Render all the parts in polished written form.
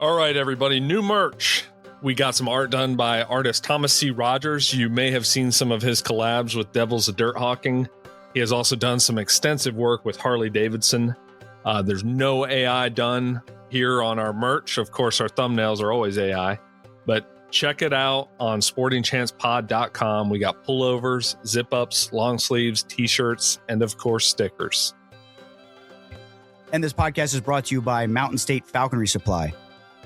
All right, everybody, new merch. We got some art done by artist Thomas C. Rogers. You may have seen some of his collabs with Devils of Dirt Hawking. He has also done some extensive work with Harley Davidson. There's no AI done here on our merch. Of course, our thumbnails are always AI, but check it out on sportingchancepod.com. We got pullovers, zip-ups, long sleeves, t-shirts, and of course, stickers. And this podcast is brought to you by Mountain State Falconry Supply.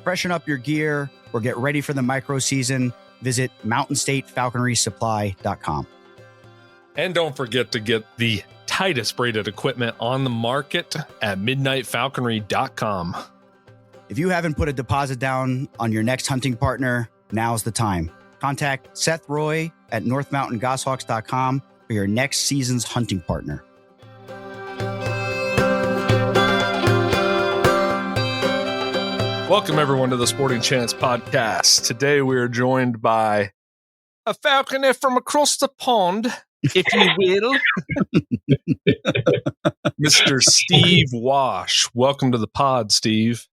Freshen up your gear or get ready for the micro season. Visit mountainstatefalconrysupply.com. And don't forget to get the tightest braided equipment on the market at midnightfalconry.com. If you haven't put a deposit down on your next hunting partner, now's the time. Contact Seth Roy at northmountaingoshawks.com for your next season's hunting partner. Welcome, everyone, to the Sporting Chance podcast. Today, we are joined by a falconer from across the pond, if you will, Mr. Steve Wash. Welcome to the pod, Steve.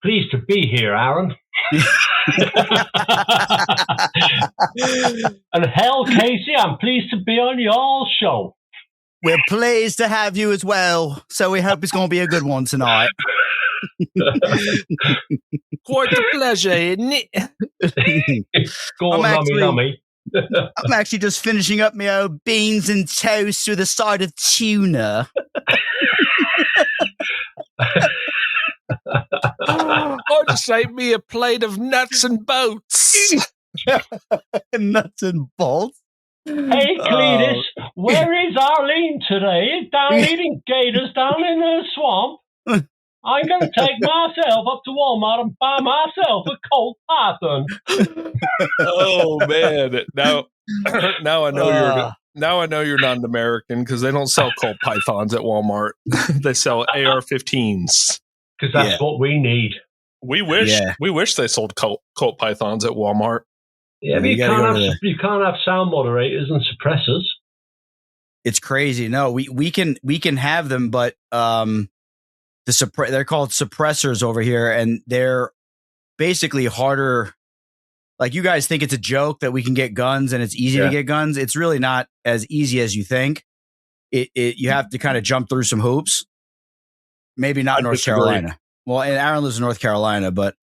Pleased to be here, Aaron. And hell, Casey, I'm pleased to be on your show. We're pleased to have you as well. So we hope it's going to be a good one tonight. Quite a pleasure, isn't it? Go on, lummy. I'm actually just finishing up my old beans and toast with a side of tuna. I'll just save me a plate of nuts and bolts. Nuts and bolts? Hey, Cletus, where is Arlene today? Down eating gators down in the swamp. I'm going to take myself up to Walmart and buy myself a Colt Python. Oh man! Now I know you're not an American because they don't sell Colt Pythons at Walmart. They sell AR-15s because that's what we need. We wish they sold Colt Pythons at Walmart. Yeah, but you can't have sound moderators and suppressors. It's crazy. No, we can have them, but they're called suppressors over here, and they're basically harder. Like, you guys think it's a joke that we can get guns and it's easy to get guns. It's really not as easy as you think. You have to kind of jump through some hoops. Maybe not North Carolina. Well, and Aaron lives in North Carolina, but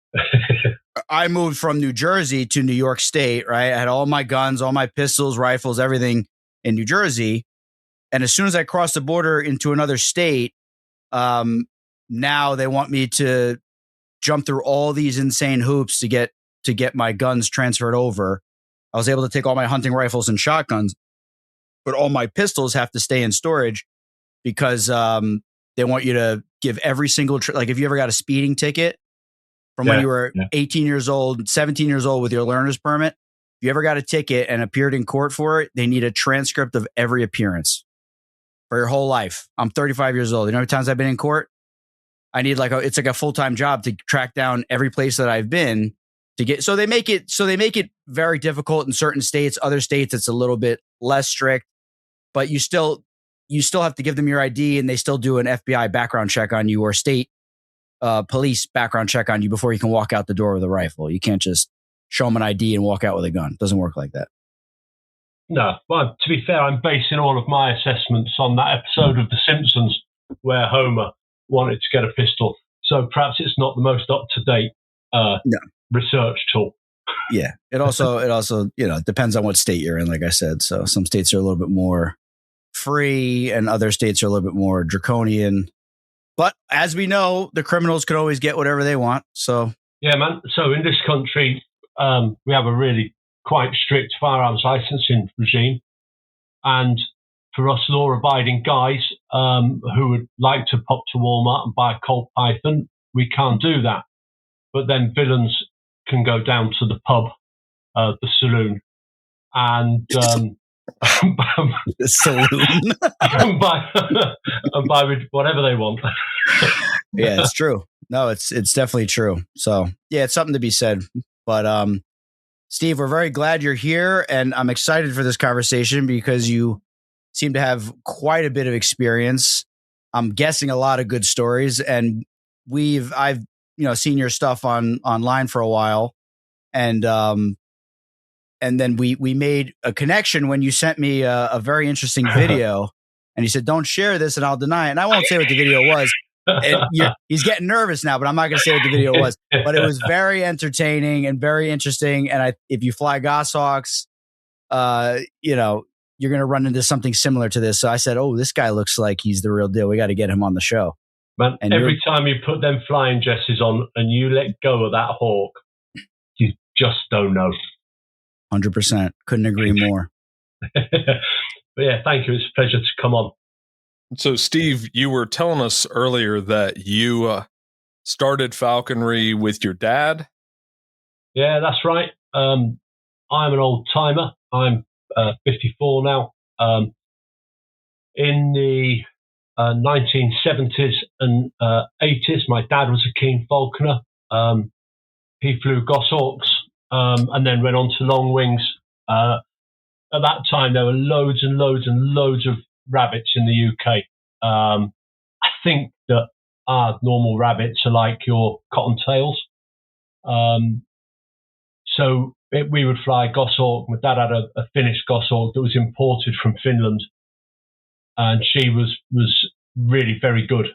I moved from New Jersey to New York State, right? I had all my guns, all my pistols, rifles, everything in New Jersey. And as soon as I crossed the border into another state, now they want me to jump through all these insane hoops to get my guns transferred over. I was able to take all my hunting rifles and shotguns, but all my pistols have to stay in storage because they want you to give every single like if you ever got a speeding ticket from when you were 18 years old, 17 years old with your learner's permit, if you ever got a ticket and appeared in court for it, they need a transcript of every appearance for your whole life. I'm 35 years old. You know how many times I've been in court? I need it's like a full-time job to track down every place that I've been to get. So they make it very difficult in certain states. Other states, it's a little bit less strict, but you still have to give them your ID, and they still do an FBI background check on you or state police background check on you before you can walk out the door with a rifle. You can't just show them an ID and walk out with a gun. It doesn't work like that. No, well, to be fair, I'm basing all of my assessments on that episode of The Simpsons where Homer wanted to get a pistol. So perhaps it's not the most up-to-date research tool. Yeah. It also, depends on what state you're in, like I said. So some states are a little bit more free and other states are a little bit more draconian. But as we know, the criminals can always get whatever they want. So yeah, man. So in this country, we have a really quite strict firearms licensing regime. And for us law-abiding guys who would like to pop to Walmart and buy a Colt Python, we can't do that. But then villains can go down to the pub, the saloon, and the saloon and buy whatever they want. Yeah, it's true. No, it's definitely true. So yeah, it's something to be said. But Steve, we're very glad you're here, and I'm excited for this conversation because you seem to have quite a bit of experience. I'm guessing a lot of good stories, and I've seen your stuff online for a while, and then we made a connection when you sent me a very interesting video, and you said, "Don't share this, and I'll deny it." And I won't say what the video was. And he's getting nervous now, but I'm not going to say what the video was. But it was very entertaining and very interesting. And if you fly goshawks, you're going to run into something similar to this. So I said, "Oh, this guy looks like he's the real deal. We got to get him on the show." Man, and every time you put them flying dresses on and you let go of that hawk, you just don't know. 100%. Couldn't agree more. But yeah, thank you. It's a pleasure to come on. So, Steve, you were telling us earlier that you started falconry with your dad. Yeah, that's right. I'm an old timer. I'm 54 now. In the 1970s and 80s, my dad was a keen falconer. He flew goshawks and then went on to long wings. At that time, there were loads and loads and loads of rabbits in the UK. I think that our normal rabbits are like your cottontails. So we would fly goshawk. My dad had a Finnish goshawk that was imported from Finland, and she was really very good.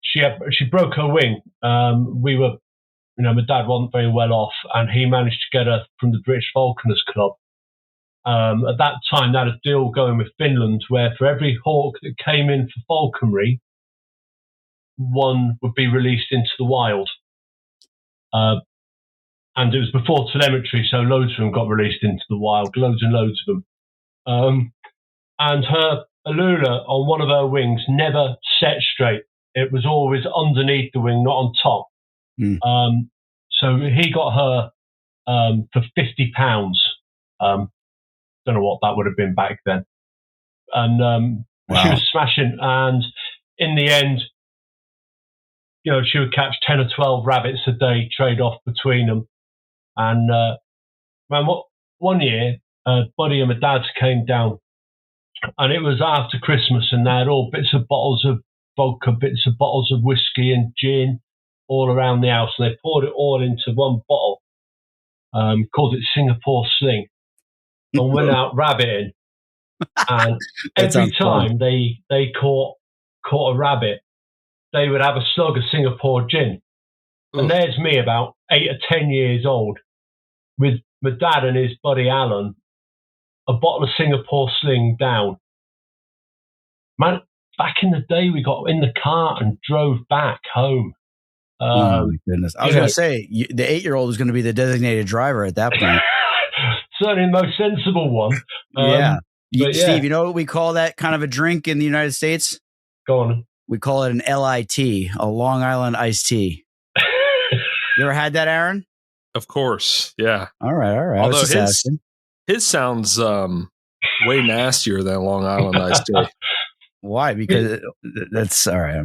She broke her wing. We were, my dad wasn't very well off, and he managed to get her from the British Falconers Club. At that time, they had a deal going with Finland where for every hawk that came in for falconry, one would be released into the wild. And it was before telemetry, so loads of them got released into the wild, loads and loads of them. And her Aluna on one of her wings never set straight. It was always underneath the wing, not on top. So he got her for £50. Don't know what that would have been back then. And wow. She was smashing. And in the end, she would catch 10 or 12 rabbits a day, trade off between them. And one year, a buddy of my dad's came down, and it was after Christmas, and they had all bits of bottles of vodka, bits of bottles of whiskey and gin all around the house, and they poured it all into one bottle, called it Singapore Sling, and went out rabbiting. And every time they caught a rabbit, they would have a slug of Singapore gin. And there's me about 8 or 10 years old with my dad and his buddy Alan, a bottle of Singapore Sling down. Man, back in the day, we got in the car and drove back home. Oh, my goodness. I was going to say, the 8-year-old was going to be the designated driver at that point. Certainly the most sensible one. Yeah. Steve, you know what we call that kind of a drink in the United States? Go on. We call it an LIT, a Long Island iced tea. You ever had that, Aaron? Of course, yeah. All right. Although his sounds way nastier than Long Island iced tea. Why? Because that's all right.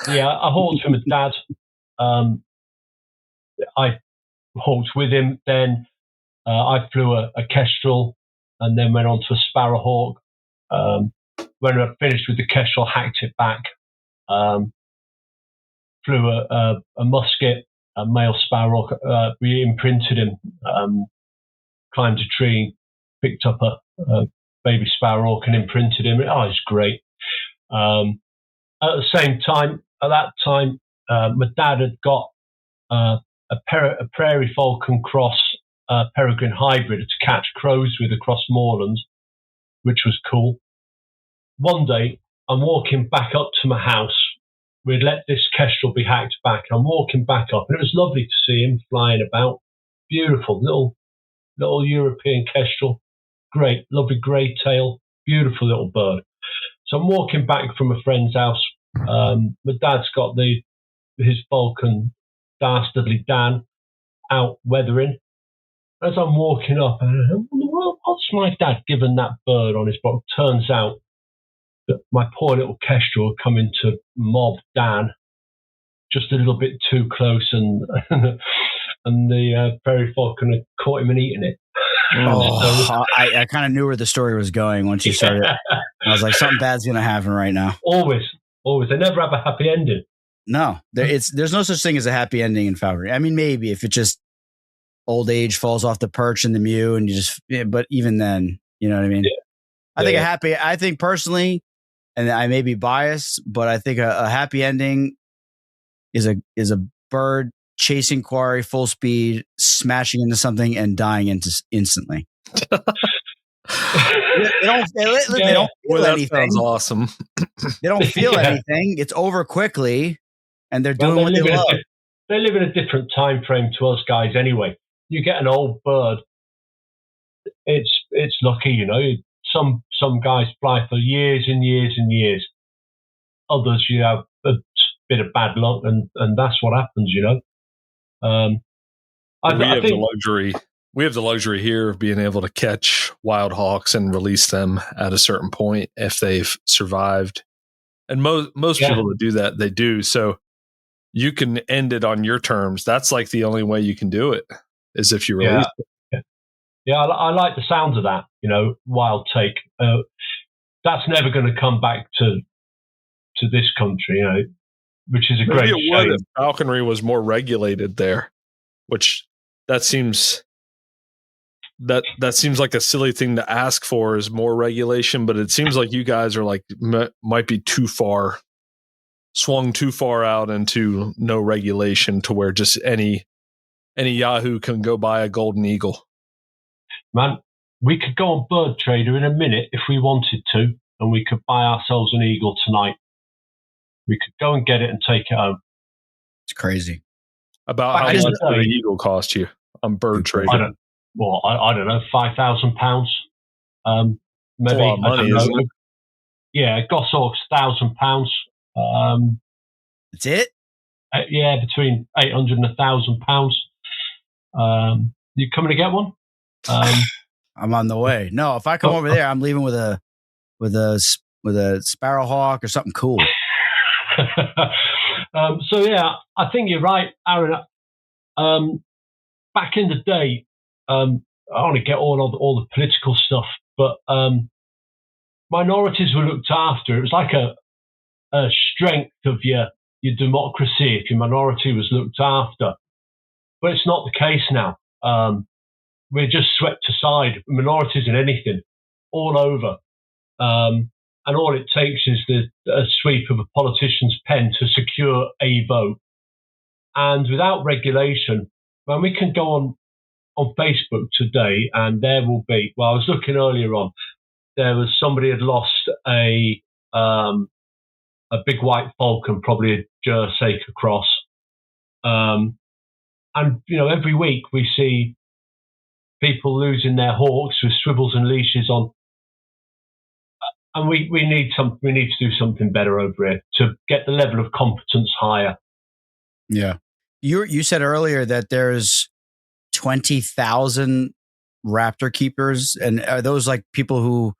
Yeah, I hawked from his dad. I hawked with him. Then I flew a kestrel, and then went on to a sparrowhawk. When I finished with the kestrel, hacked it back. Flew a musket, a male sparrowhawk. We imprinted him. Climbed a tree, picked up a baby sparrowhawk and imprinted him. Oh, it's great. At that time, my dad had got a prairie falcon cross peregrine hybrid to catch crows with across moorlands, which was cool. One day, I'm walking back up to my house. We'd let this kestrel be hacked back. I'm walking back up, and it was lovely to see him flying about. Beautiful little European kestrel. Great, lovely grey tail. Beautiful little bird. So I'm walking back from a friend's house. My dad's got his falcon, Dastardly Dan, out weathering. As I'm walking up, what's my dad given that bird on his back? Turns out that my poor little kestrel had come into mob Dan just a little bit too close, and the prairie falcon had caught him and eaten it. I kind of knew where the story was going once you started. I was like, something bad's going to happen right now. Always. They never have a happy ending. No, there's no such thing as a happy ending in falconry. I mean, maybe if it just old age falls off the perch in the mew and but even then, you know what I mean? Yeah. I think personally, and I may be biased, but I think a happy ending is a bird chasing quarry full speed, smashing into something and dying instantly. They don't feel anything. That sounds awesome. They don't feel anything. It's over quickly, and they're doing what they love. They live in a different time frame to us guys anyway. You get an old bird, it's lucky, you know. Some guys fly for years and years and years. Others, you have a bit of bad luck, and that's what happens, you know. We have the luxury here of being able to catch wild hawks and release them at a certain point if they've survived. And most people that do that, they do. So you can end it on your terms. That's like the only way you can do it, is if you release it. Yeah, I like the sound of that, you know, wild take. That's never going to come back to this country, you know, which is a great shame. Maybe it would if falconry was more regulated there, which that seems like a silly thing to ask for, is more regulation, but it seems like you guys are like might be swung too far out into no regulation to where just any Yahoo can go buy a golden eagle. Man, we could go on Bird Trader in a minute if we wanted to, and we could buy ourselves an eagle tonight. We could go and get it and take it home. It's crazy. About how much would the eagle cost you on Bird Trader? I don't know, £5,000. Maybe. That's a lot of money, isn't it? Yeah, goshawks, £1,000. That's it? Yeah, between £800 and £1,000. You coming to get one? I'm on the way. No, if I come over there, I'm leaving with a sparrowhawk or something cool. So yeah, I think you're right, Aaron. Back in the day, I want to get all the political stuff, but minorities were looked after. It was like a strength of your democracy if your minority was looked after. But it's not the case now. We're just swept aside, minorities in anything, all over. And all it takes is a sweep of a politician's pen to secure a vote. And without regulation, when we can go on Facebook today, and there will be, well, I was looking earlier on, there was somebody had lost a big white falcon, probably a Jersey cross. And, you know, every week we see people losing their hawks with swivels and leashes on. And we need to do something better over here to get the level of competence higher. Yeah. You said earlier that there's 20,000 raptor keepers, and are those like people who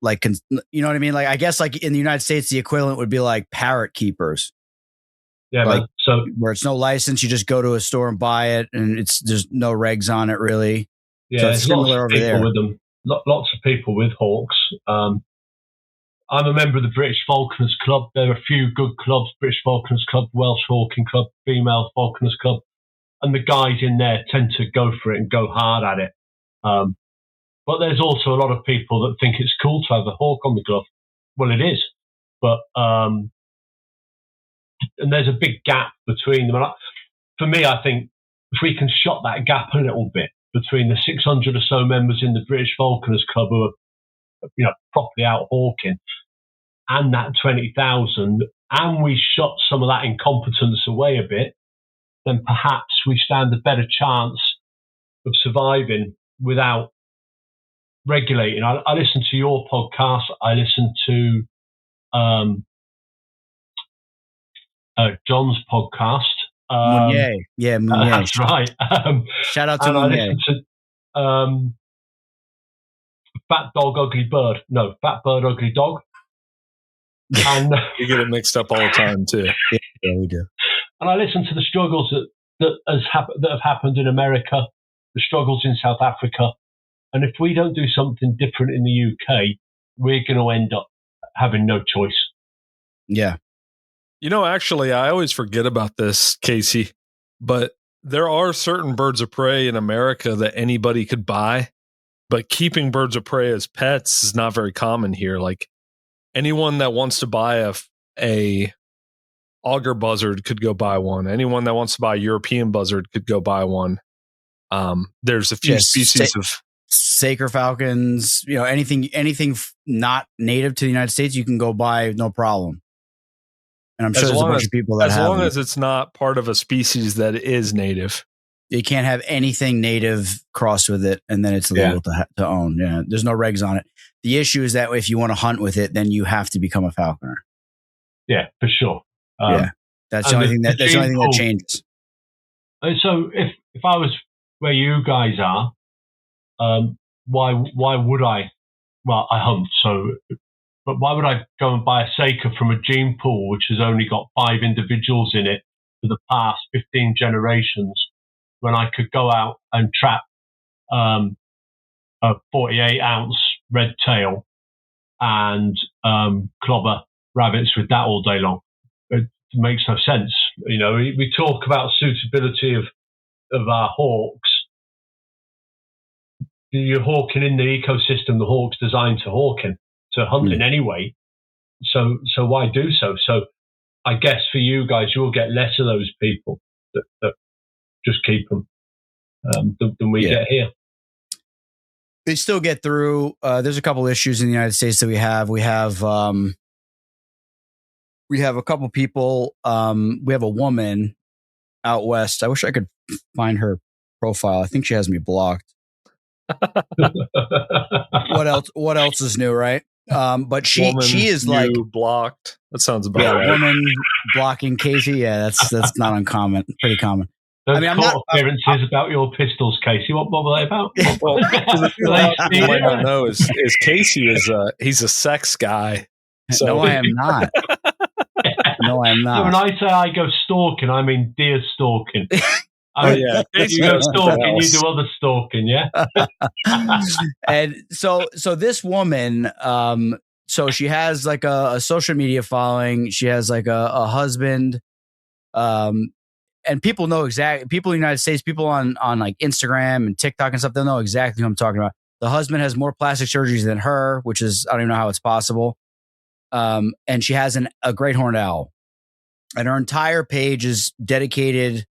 like, you know what I mean? Like, I guess like in the United States, the equivalent would be like parrot keepers. Yeah, like, man. So where it's no license, you just go to a store and buy it, and there's no regs on it really. Yeah, so it's similar over there. With them. Lots of people with hawks. I'm a member of the British Falconers Club. There are a few good clubs: British Falconers Club, Welsh Hawking Club, Female Falconers Club, and the guys in there tend to go for it and go hard at it. But there's also a lot of people that think it's cool to have a hawk on the glove. Well, it is, but and there's a big gap between them. And for me, I think if we can shut that gap a little bit between the 600 or so members in the British Falconers Club who are, you know, properly out hawking, and that 20,000, and we shut some of that incompetence away a bit, then perhaps we stand a better chance of surviving without regulating. I listen to your podcast. I listen to John's podcast. Mounier. Yeah, Mounier. That's right. Shout out to Mounier. I listen to Fat Dog, Ugly Bird. No, Fat Bird, Ugly Dog. And you get it mixed up all the time too. Yeah, we do. And I listen to the struggles that have happened in America, the struggles in South Africa. And if we don't do something different in the UK, we're going to end up having no choice. Yeah. Actually, I always forget about this, Casey, but there are certain birds of prey in America that anybody could buy, but keeping birds of prey as pets is not very common here. Like anyone that wants to buy a auger buzzard could go buy one. Anyone that wants to buy a European buzzard could go buy one. There's a few species of Saker falcons, anything not native to the United States, you can go buy no problem. And I'm sure there's a bunch of people that have. As long as it's not part of a species that is native. You can't have anything native crossed with it, and then it's illegal to own. Yeah, there's no regs on it. The issue is that if you want to hunt with it, then you have to become a falconer. Yeah, for sure. That's the only thing that changes. So if I was where you guys are, why would I? Well, I hunt, but why would I go and buy a Saker from a gene pool which has only got 5 individuals in it for the past 15 generations, when I could go out and trap a 48-ounce red tail and clobber rabbits with that all day long? It makes no sense. We talk about suitability of our hawks. You're hawking in the ecosystem the hawk's designed to hawk in, to hunt in anyway. So why do so? So I guess for you guys, you'll get less of those people that just keep them than we get here. They still get through. There's a couple issues in the United States that we have. We have a couple people. We have a woman out west. I wish I could find her profile. I think she has me blocked. What else is new, right? But she is like blocked. That sounds about right. Woman blocking Casey. Yeah, that's not uncommon. Pretty common. Those court appearances about your pistols, Casey. What were they about? You might not know is Casey he's a sex guy. So. No, I am not. No, I am not. So when I say I go stalking, I mean deer stalking. You go stalking, you do other stalking, yeah? And so this woman, so she has like a social media following. She has like a husband, and people know people in the United States, people on like Instagram and TikTok and stuff, they'll know exactly who I'm talking about. The husband has more plastic surgeries than her, which is, I don't even know how it's possible. And she has a great horned owl. And her entire page is dedicated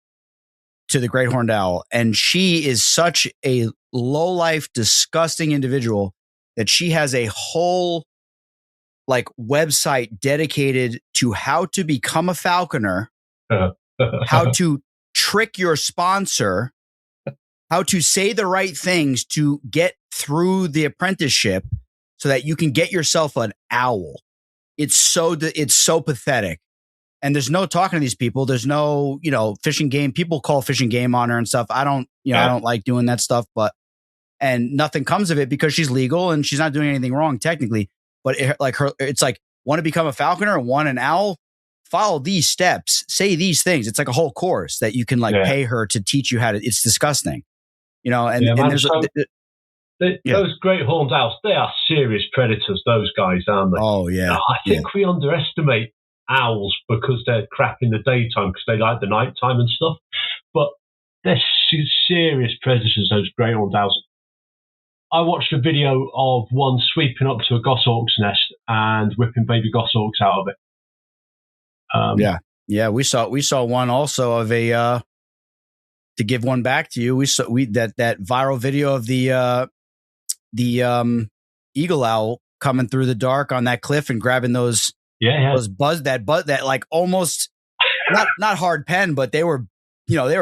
to the great horned owl. And she is such a low-life, disgusting individual that she has a whole like website dedicated to how to become a falconer, how to trick your sponsor, how to say the right things to get through the apprenticeship so that you can get yourself an owl. It's so pathetic. And there's no talking to these people. There's no, fishing game. People call fishing game on her and stuff. I don't like doing that stuff, and nothing comes of it because she's legal and she's not doing anything wrong technically. But it's like, want to become a falconer and want an owl? Follow these steps. Say these things. It's like a whole course that you can pay her to teach you how to. It's disgusting, those great horned owls, they are serious predators. Those guys, aren't they? Oh yeah. I think we underestimate owls because they're crap in the daytime because they like the nighttime and stuff. But they're serious predators. Those great horned owls. I watched a video of one sweeping up to a goshawk's nest and whipping baby goshawks out of it. We saw one also of a to give one back to you. That viral video of the eagle owl coming through the dark on that cliff and grabbing those that like almost not hard pen, but they were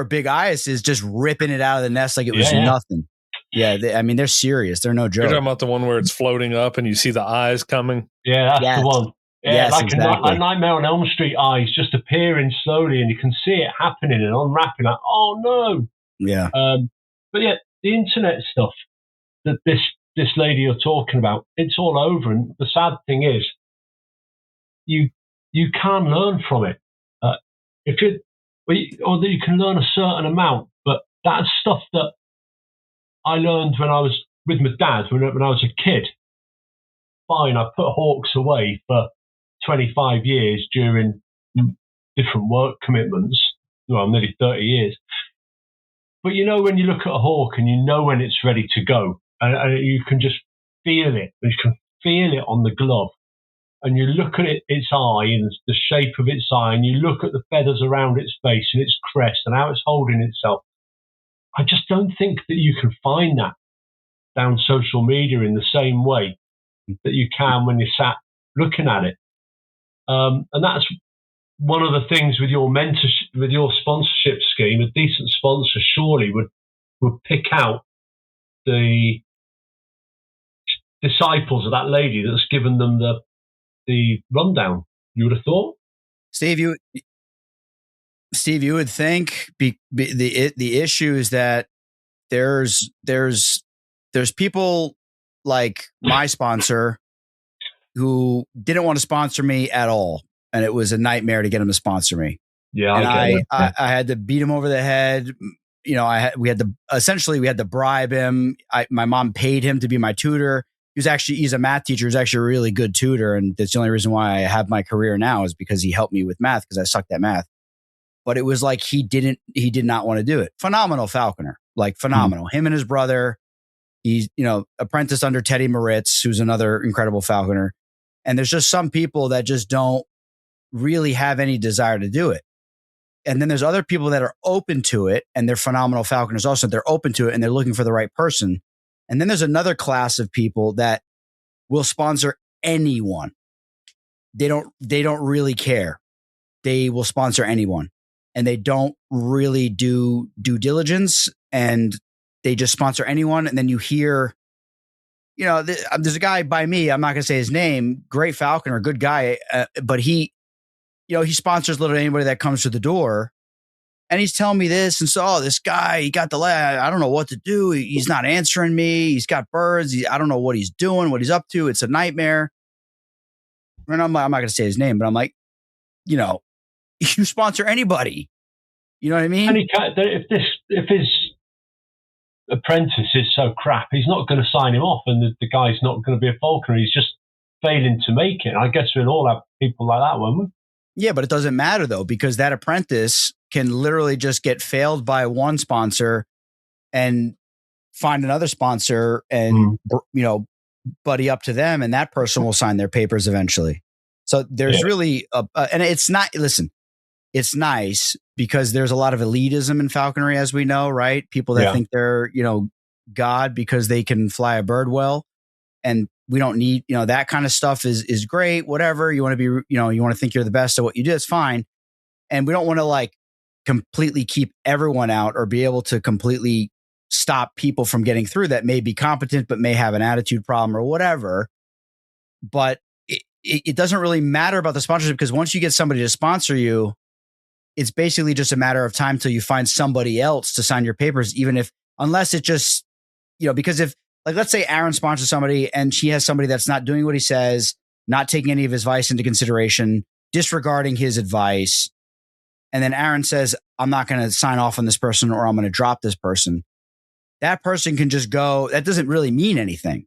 big irises just ripping it out of the nest like it was nothing. Yeah, they're serious. They're no joke. You're talking about the one where it's floating up and you see the eyes coming? Yeah, that's the one. Yeah, yes, exactly. A Nightmare on Elm Street eyes just appearing slowly and you can see it happening and unwrapping like, oh no. Yeah. But yeah, the internet stuff that this lady you're talking about, it's all over. And the sad thing is, you can learn from it. Or you can learn a certain amount, but that's stuff that I learned when I was with my dad, when I was a kid. Fine, I put hawks away for 25 years during different work commitments. Well, nearly 30 years. But you know, when you look at a hawk and you know when it's ready to go, and you can just feel it. You can feel it on the glove. And you look at its eye and the shape of its eye, and you look at the feathers around its face and its crest and how it's holding itself. I just don't think that you can find that down social media in the same way that you can when you're sat looking at it. And that's one of the things with your mentorship, with your sponsorship scheme. A decent sponsor surely would pick out the disciples of that lady that's given them the rundown. You would have thought, Steve. You would think the issue is that there's people like my sponsor who didn't want to sponsor me at all, and it was a nightmare to get him to sponsor me. Yeah, and I had to beat him over the head. You know, we had to bribe him. My mom paid him to be my tutor. He's a math teacher. He's actually a really good tutor. And that's the only reason why I have my career now is because he helped me with math, because I sucked at math. But it was like he did not want to do it. Phenomenal falconer, like phenomenal. Him and his brother, he's, apprentice under Teddy Moritz, who's another incredible falconer. And there's just some people that just don't really have any desire to do it. And then there's other people that are open to it, and they're phenomenal falconers also. They're open to it and they're looking for the right person. And then there's another class of people that will sponsor anyone. They don't really care. They will sponsor anyone, and they don't really do due diligence, and they just sponsor anyone. And then you hear, there's a guy by me, I'm not going to say his name, great falconer, good guy. But he sponsors literally anybody that comes to the door. And he's telling me this. And so, this guy, he got I don't know what to do. He's not answering me. He's got birds. I don't know what he's doing, what he's up to. It's a nightmare. And I'm not going to say his name, but I'm like, you sponsor anybody. You know what I mean? And if his apprentice is so crap, he's not going to sign him off, and the guy's not going to be a falconer. He's just failing to make it. I guess we'll all have people like that, won't we? Yeah, but it doesn't matter though, because that apprentice can literally just get failed by one sponsor and find another sponsor and, buddy up to them, and that person will sign their papers eventually. So there's really, and it's nice because there's a lot of elitism in falconry, as we know, right? People that think they're, God because they can fly a bird well. And we don't need, that kind of stuff is great. Whatever you want to be, you want to think you're the best at what you do. It's fine. And we don't want to completely keep everyone out or be able to completely stop people from getting through that may be competent, but may have an attitude problem or whatever. But it doesn't really matter about the sponsorship, because once you get somebody to sponsor you, it's basically just a matter of time till you find somebody else to sign your papers, unless it just, because if, let's say Aaron sponsors somebody and she has somebody that's not doing what he says, not taking any of his advice into consideration, disregarding his advice. And then Aaron says, I'm not going to sign off on this person, or I'm going to drop this person. That person can just go, that doesn't really mean anything.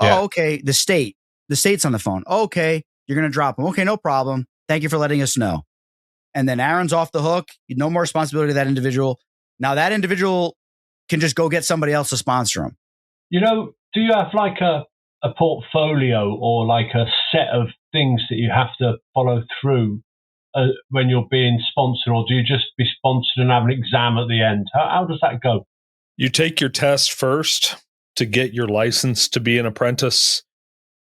Yeah. Oh, okay. The state's on the phone. Oh, okay. You're going to drop him. Okay. No problem. Thank you for letting us know. And then Aaron's off the hook. No more responsibility to that individual. Now that individual can just go get somebody else to sponsor him. Do you have a portfolio or a set of things that you have to follow through when you're being sponsored, or do you just be sponsored and have an exam at the end? How does that go? You take your test first to get your license to be an apprentice.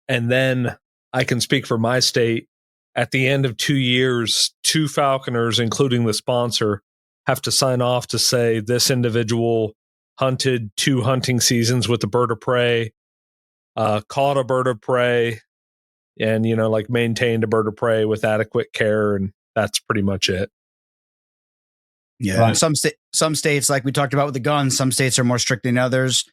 And then I can speak for my state. At the end of 2 years, 2 falconers, including the sponsor, have to sign off to say this individual hunted 2 hunting seasons with a bird of prey, caught a bird of prey, and, maintained a bird of prey with adequate care. And that's pretty much it. Yeah. Right. Some states, like we talked about with the guns, some states are more strict than others.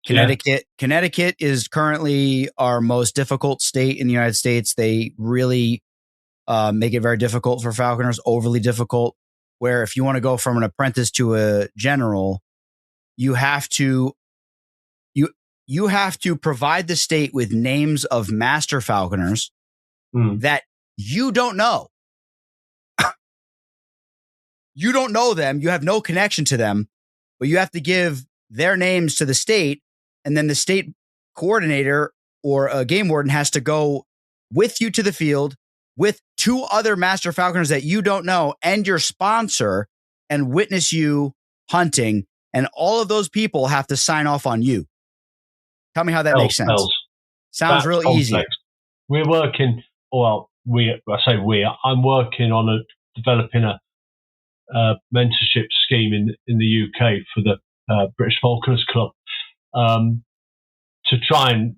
Connecticut is currently our most difficult state in the United States. They really make it very difficult for falconers, overly difficult, where if you want to go from an apprentice to a general, you have to provide the state with names of master falconers that you don't know. you don't know them, you have no connection to them, but you have to give their names to the state, and then the state coordinator or a game warden has to go with you to the field with 2 other master falconers that you don't know and your sponsor and witness you hunting, and all of those people have to sign off on you. Tell me how that makes sense. Sounds real easy. We're working, well, I'm working on developing a mentorship scheme in the UK for the British Falconers Club to try and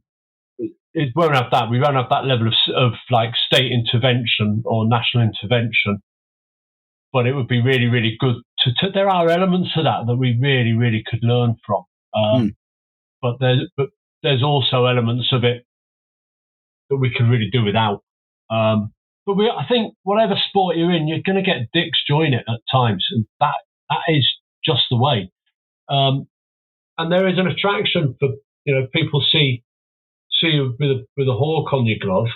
we won't have that level of like state intervention or national intervention, but it would be really, really good there are elements of that we really, really could learn from. But there's also elements of it that we could really do without. But I think whatever sport you're in, you're going to get dicks join it at times, and that is just the way. And there is an attraction for people see you with a hawk on your glove.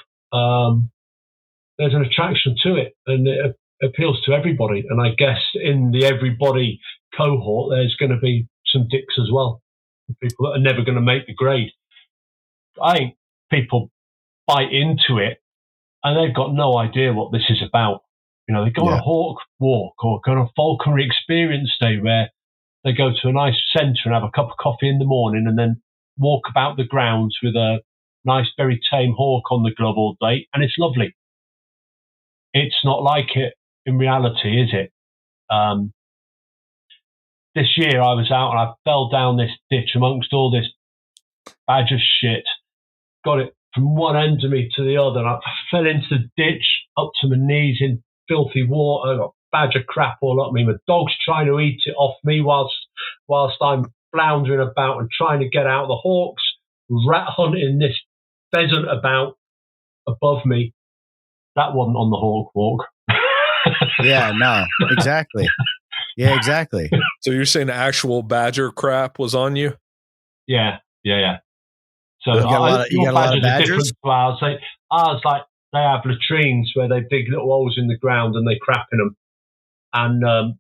There's an attraction to it, and it appeals to everybody. And I guess in the everybody cohort, there's going to be some dicks as well, people that are never going to make the grade. I think people bite into it, and they've got no idea what this is about. They go on a hawk walk or go on a falconry experience day where they go to a nice centre and have a cup of coffee in the morning and then walk about the grounds with a nice, very tame hawk on the glove all day, and it's lovely. It's not like it in reality, is it? This year I was out and I fell down this ditch amongst all this badger shit. Got it from one end of me to the other, and I fell into the ditch up to my knees in filthy water. I got badger crap all up me. My dog's trying to eat it off me whilst I'm floundering about and trying to get out. The hawks rat hunting this pheasant about above me. That wasn't on the hawk walk. Yeah, no, exactly. Yeah, exactly. So you're saying actual badger crap was on you? Yeah. So you got a lot of badgers? Ours, like they have latrines where they dig little holes in the ground and they crap in them. And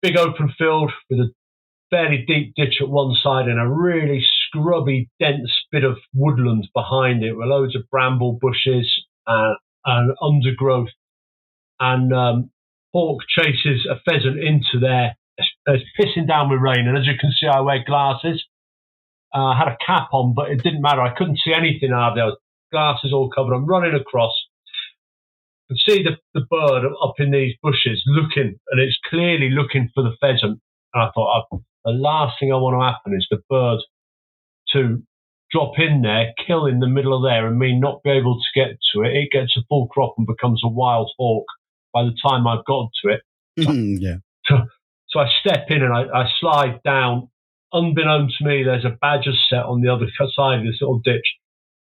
big open field with a fairly deep ditch at one side and a really scrubby, dense bit of woodland behind it with loads of bramble bushes and undergrowth. And hawk chases a pheasant into there. It's pissing down with rain, and as you can see, I wear glasses. I had a cap on, but it didn't matter. I couldn't see anything out there. Glasses all covered. I'm running across. I can see the bird up in these bushes looking, and it's clearly looking for the pheasant. And I thought, the last thing I want to happen is the bird to drop in there, kill in the middle of there, and me not be able to get to it. It gets a full crop and becomes a wild hawk by the time I've got to it. Yeah. So I step in and I slide down. Unbeknown to me, there's a badger set on the other side of this little ditch,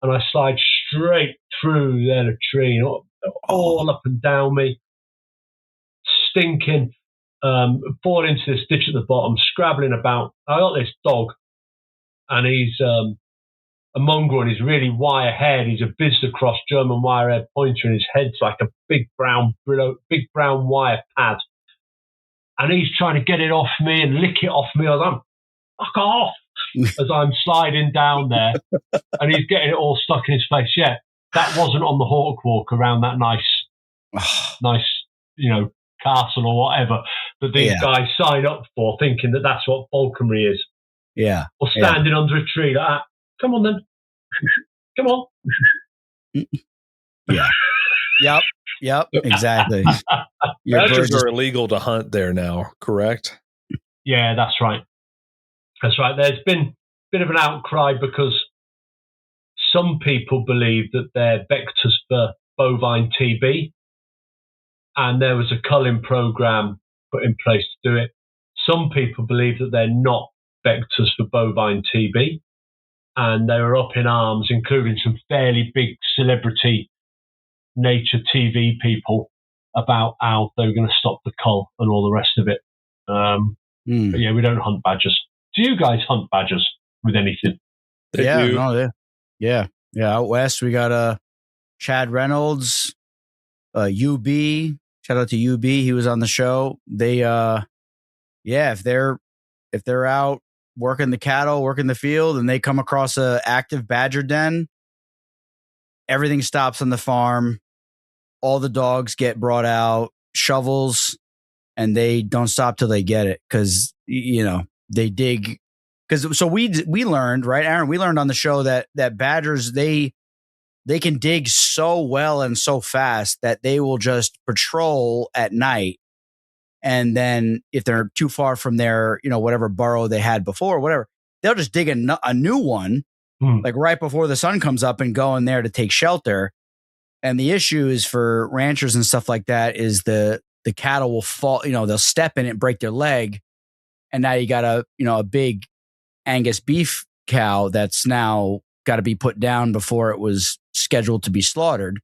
and I slide straight through their latrine, all up and down me, stinking, fall into this ditch at the bottom, scrabbling about. I got this dog, and he's a mongrel, and he's really wire-haired. He's a visitor cross German wire-haired pointer, and his head's like a big brown wire pad. And he's trying to get it off me and lick it off me. I was like, fuck off, as I'm sliding down there, and he's getting it all stuck in his face. Yeah, that wasn't on the hawk walk around that nice, castle or whatever that these guys sign up for, thinking that that's what falconry is. Yeah. Or standing under a tree like that. Come on then. Come on. Yeah. Yep. Exactly. Badgers are illegal to hunt there now, correct? Yeah, that's right. That's right. There's been a bit of an outcry because some people believe that they're vectors for bovine TB, and there was a culling program put in place to do it. Some people believe that they're not vectors for bovine TB, and they were up in arms, including some fairly big celebrity nature TV people, about how they were going to stop the cull and all the rest of it. But yeah, we don't hunt badgers. Do you guys hunt badgers with anything? Yeah. Out west, we got Chad Reynolds, UB, Shout out to UB. He was on the show. They, if they're out working the cattle, working the field, and they come across a active badger den, everything stops on the farm. All the dogs get brought out, shovels, and they don't stop till they get it because they dig. So we learned, right, Aaron? We learned on the show that badgers they can dig so well and so fast that they will just patrol at night. And then if they're too far from their, whatever burrow they had before, whatever, they'll just dig a new one, like right before the sun comes up and go in there to take shelter. And the issue is for ranchers and stuff like that is the cattle will fall, they'll step in it and break their leg. And now you got a big Angus beef cow that's now got to be put down before it was scheduled to be slaughtered.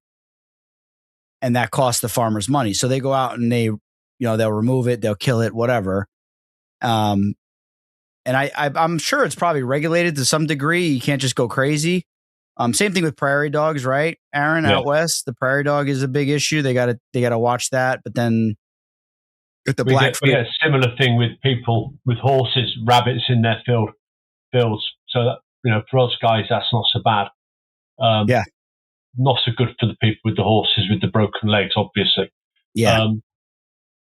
And that costs the farmers money. So they go out and they'll remove it, they'll kill it, whatever. And I'm sure it's probably regulated to some degree. You can't just go crazy. Same thing with prairie dogs, right, Aaron? Yeah. Out west, the prairie dog is a big issue. They got to watch that. But then with the we get a similar thing with people with horses, rabbits in their fields. So that for us guys, that's not so bad. Not so good for the people with the horses with the broken legs, obviously. Yeah.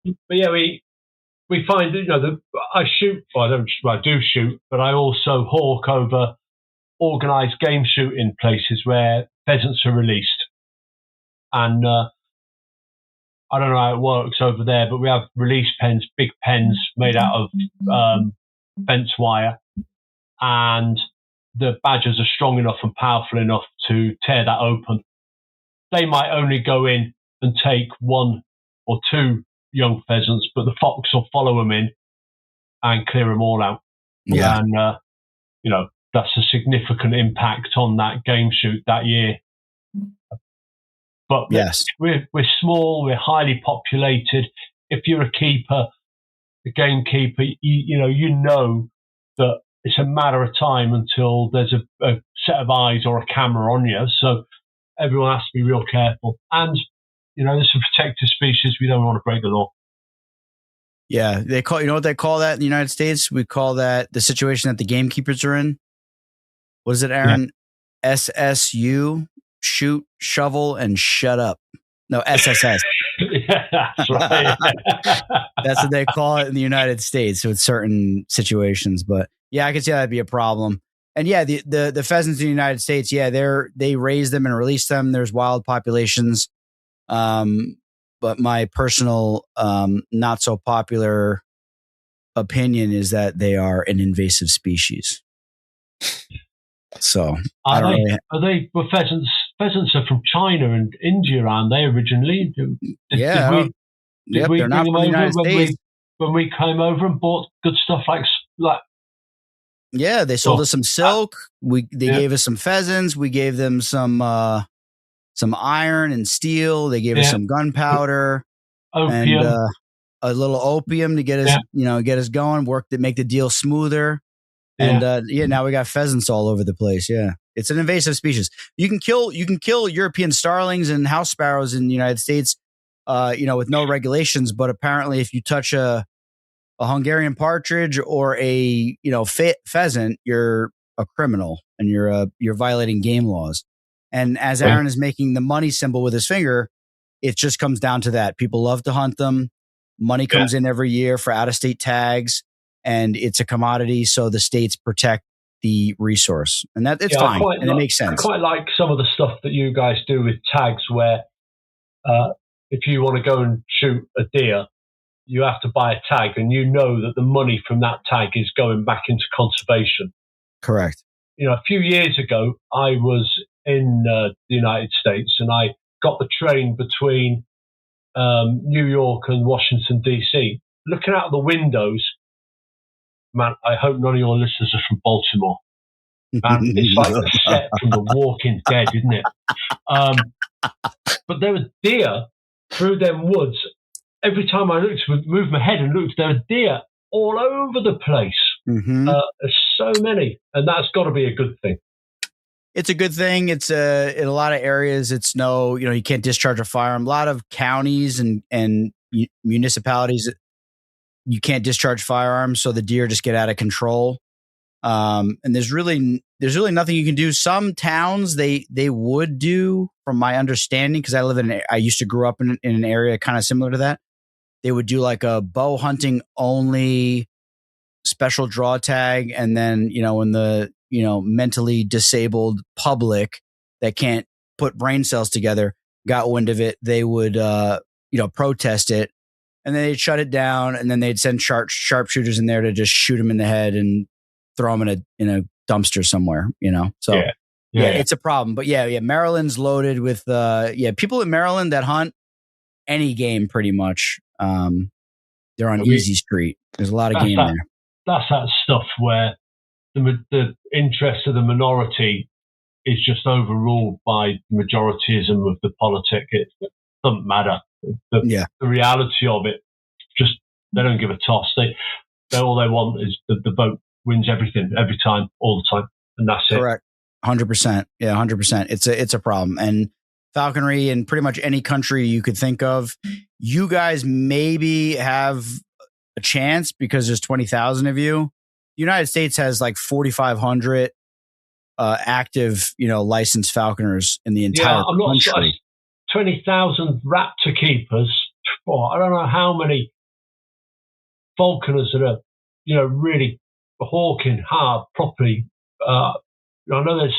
But yeah, we find that I shoot. Well, I do shoot, but I also hawk over organised game shooting places where pheasants are released. And I don't know how it works over there, but we have release pens, big pens made out of fence wire, and the badgers are strong enough and powerful enough to tear that open. They might only go in and take one or two young pheasants, but the fox will follow them in and clear them all out. Yeah. And, that's a significant impact on that game shoot that year. But yes, we're small, we're highly populated. If you're a keeper, a gamekeeper, you know that it's a matter of time until there's a set of eyes or a camera on you. So everyone has to be real careful. And, it's a protected species. We don't want to break the law. Yeah. They call, what they call that in the United States? We call that the situation that the gamekeepers are in. What is it, Aaron? Yeah. SSU, shoot, shovel, and shut up. No, SSS. Yeah, that's right. That's what they call it in the United States with certain situations. But yeah, I could see that'd be a problem. And yeah, the pheasants in the United States, yeah, they raise them and release them. There's wild populations. But my personal, not so popular opinion is that they are an invasive species. So pheasants? Pheasants are from China and India, aren't they originally? Did we they're not from the United States. When we came over and bought good stuff like yeah, they sold us some silk. They gave us some pheasants. We gave them some iron and steel. They gave us some gunpowder, opium, and a little opium to get us going. Work to make the deal smoother. And now we got pheasants all over the place. Yeah, it's an invasive species. You can kill European starlings and house sparrows in the United States, with no regulations. But apparently, if you touch a Hungarian partridge or a pheasant, you're a criminal and you're violating game laws. And as Aaron is making the money symbol with his finger, it just comes down to that. People love to hunt them. Money comes in every year for out-of-state tags. And it's a commodity, so the states protect the resource, and that it's fine, and it makes sense. I quite like some of the stuff that you guys do with tags, where if you want to go and shoot a deer, you have to buy a tag, and that the money from that tag is going back into conservation. Correct. A few years ago, I was in the United States, and I got the train between New York and Washington, D.C. Looking out the windows. Man, I hope none of your listeners are from Baltimore. Man, it's like the set from The Walking Dead, isn't it? But there were deer through them woods. Every time I moved my head and looked, there were deer all over the place. Mm-hmm. There's so many, and that's got to be a good thing. it's a good thing. It's in a lot of areas, it's no, you can't discharge a firearm. A lot of counties and municipalities, you can't discharge firearms, so the deer just get out of control. And there's really nothing you can do. Some towns they would do, from my understanding, because I used to grow up in an area kind of similar to that. They would do like a bow hunting only special draw tag, and then when the mentally disabled public that can't put brain cells together got wind of it, they would protest it, and then they'd shut it down, and then they'd send sharpshooters in there to just shoot them in the head and throw them in a dumpster somewhere. So yeah, it's a problem. But yeah, Maryland's loaded with people in Maryland that hunt any game pretty much. They're on easy street. There's a lot of game there. That's that stuff where the interest of the minority is just overruled by the majorityism of the politic. It doesn't matter. The reality of it, just they don't give a toss. They all they want is the vote wins everything every time, all the time, and that's it. Correct. 100%. Yeah, 100%. It's a problem. And falconry in pretty much any country you could think of, you guys maybe have a chance because there's 20,000 of you. The United States has like 4,500 active, licensed falconers in the entire country. 20,000 raptor keepers. I don't know how many falconers that are, really hawking hard properly. I know there's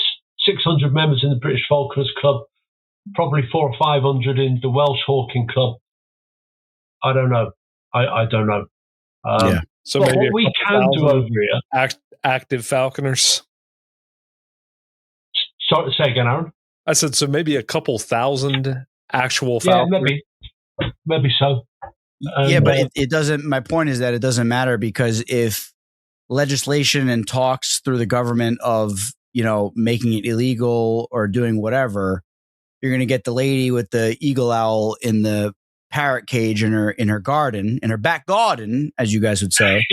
600 members in the British Falconers Club, probably 400 or 500 in the Welsh Hawking Club. I don't know. I don't know. So maybe what we can do over here, active falconers. Sorry, say again, Aaron. I said so. Maybe a couple thousand actual falconers. Yeah, maybe so. But it doesn't. My point is that it doesn't matter, because if legislation and talks through the government of making it illegal or doing whatever, you're going to get the lady with the eagle owl in the parrot cage in her garden, in her back garden, as you guys would say.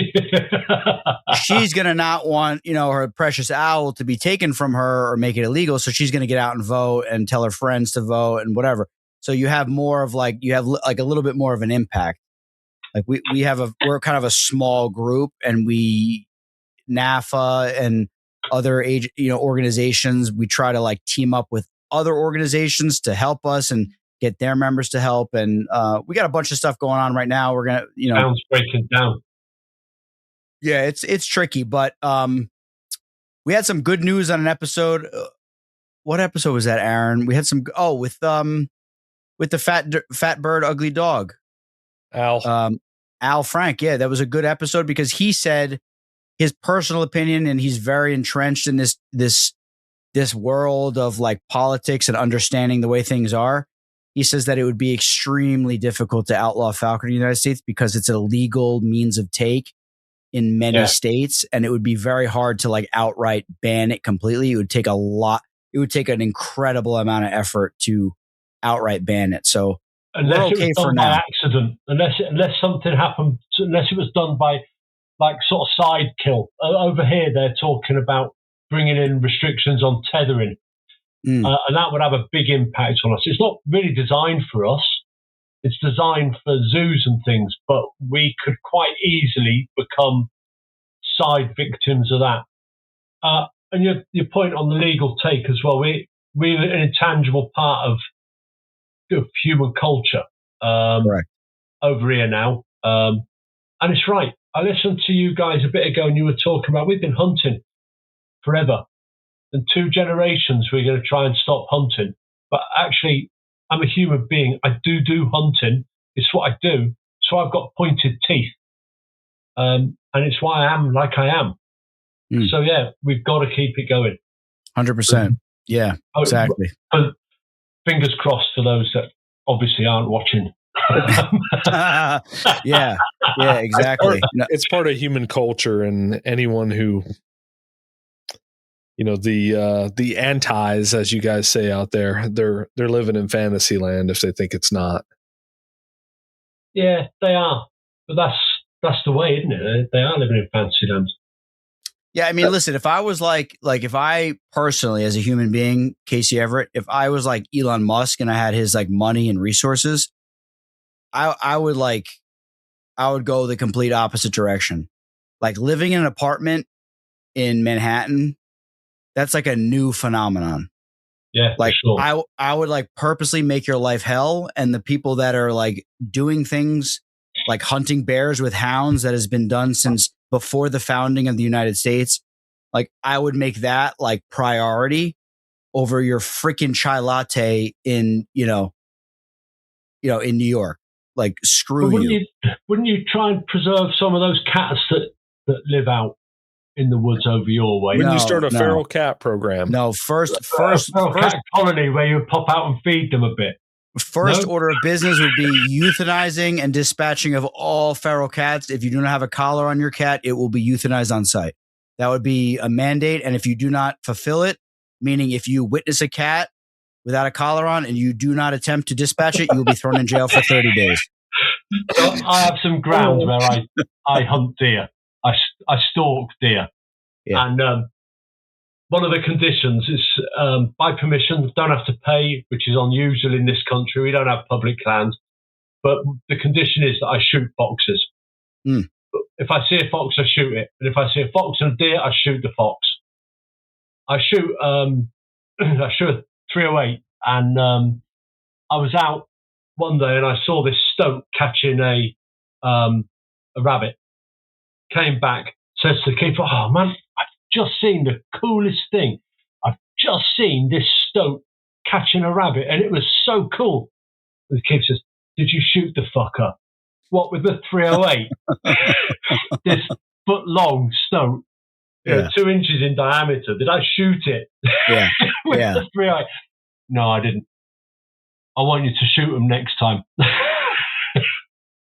She's going to not want, her precious owl to be taken from her or make it illegal. So she's going to get out and vote and tell her friends to vote and whatever. So you have more of a little bit more of an impact. Like we're kind of a small group, and NAFA and other organizations, we try to team up with other organizations to help us and get their members to help. And we got a bunch of stuff going on right now. We're going to, sounds breaking down. Yeah, it's tricky, but we had some good news on an episode. What episode was that, Aaron? We had some with the fat bird, ugly dog. Al Frank. Yeah, that was a good episode because he said his personal opinion, and he's very entrenched in this world of politics and understanding the way things are. He says that it would be extremely difficult to outlaw falconry in the United States because it's a legal means of take in many states, and it would be very hard to outright ban it completely. It would take an incredible amount of effort to outright ban it. So unless it was done by accident, unless something happened, unless it was done by sort of side kill. Over here, they're talking about bringing in restrictions on tethering. And that would have a big impact on us. It's not really designed for us. It's designed for zoos and things, but we could quite easily become side victims of that. And your point on the legal take as well, we're an intangible part of human culture over here now. And it's right. I listened to you guys a bit ago, and you were talking about we've been hunting forever. In 2 generations, we're going to try and stop hunting. But actually, I'm a human being. I do hunting. It's what I do. So I've got pointed teeth. And it's why I am like I am. So, yeah, we've got to keep it going. 100%. Yeah, exactly. And fingers crossed for those that obviously aren't watching. Yeah, exactly. It's part of human culture, and anyone who... the antis, as you guys say out there, they're living in fantasy land if they think it's not. Yeah, they are. But that's the way, isn't it? They are living in fantasy land. Yeah, I mean, listen, if I was like if I personally, as a human being, Casey Everett, if I was like Elon Musk and I had his like money and resources, I would go the complete opposite direction. Like living in an apartment in Manhattan, that's like a new phenomenon. Yeah, like sure. I would like purposely make your life hell, and the people that are like doing things like hunting bears with hounds that has been done since before the founding of the United States, like I would make that like priority over your freaking chai latte in in New York. Like screw you. Wouldn't you try and preserve some of those cats that live out in the woods over your way? When you start a feral cat program. No, first cat colony where you pop out and feed them a bit. First order of business would be euthanizing and dispatching of all feral cats. If you do not have a collar on your cat, it will be euthanized on site. That would be a mandate. And if you do not fulfill it, meaning if you witness a cat without a collar on and you do not attempt to dispatch it, you will be thrown in jail for 30 days. So I have some grounds where I hunt deer. I stalk deer. Yeah. And one of the conditions is by permission, don't have to pay, which is unusual in this country. We don't have public land. But the condition is that I shoot foxes. Mm. If I see a fox, I shoot it. And if I see a fox and a deer, I shoot the fox. I shoot a 308, and I was out one day and I saw this stoat catching a rabbit. Came back, says to the keeper, "Oh man, I've just seen the coolest thing. I've just seen this stoat catching a rabbit, and it was so cool." And the keeper says, "Did you shoot the fucker?" "What, with the 308?" This foot-long stoat, 2 inches in diameter. Did I shoot it? Yeah. With the 308? No, I didn't. I want you to shoot them next time.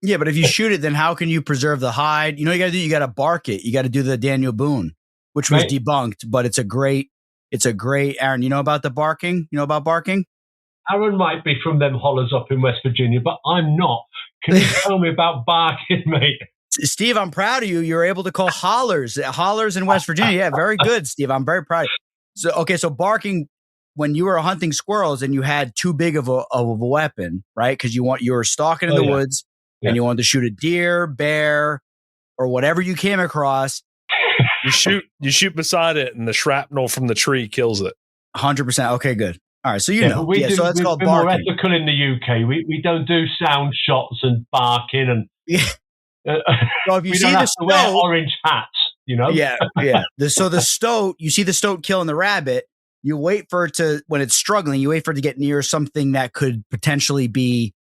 Yeah, but if you shoot it, then how can you preserve the hide? You know what you got to do? You got to bark it. You got to do the Daniel Boone, which was debunked, but it's a great, Aaron, you know about the barking? You know about barking? Aaron might be from them hollers up in West Virginia, but I'm not. Can you tell me about barking, mate? Steve, I'm proud of you. You're able to call hollers in West Virginia. Yeah, very good, Steve. I'm very proud. So barking, when you were hunting squirrels and you had too big of a weapon, right? Because you were stalking in the woods. And you wanted to shoot a deer, bear, or whatever you came across. You shoot beside it, and the shrapnel from the tree kills it. 100%. Okay, good. All right, so you know. So that's called barking. We're more barking. ethical in the UK. We don't do sound shots and barking, and well, if you we see don't the have to wear orange hats, you know. Yeah. So the stoat, you see the stoat killing the rabbit. You wait for it to, when it's struggling, you wait for it to get near something that could potentially be,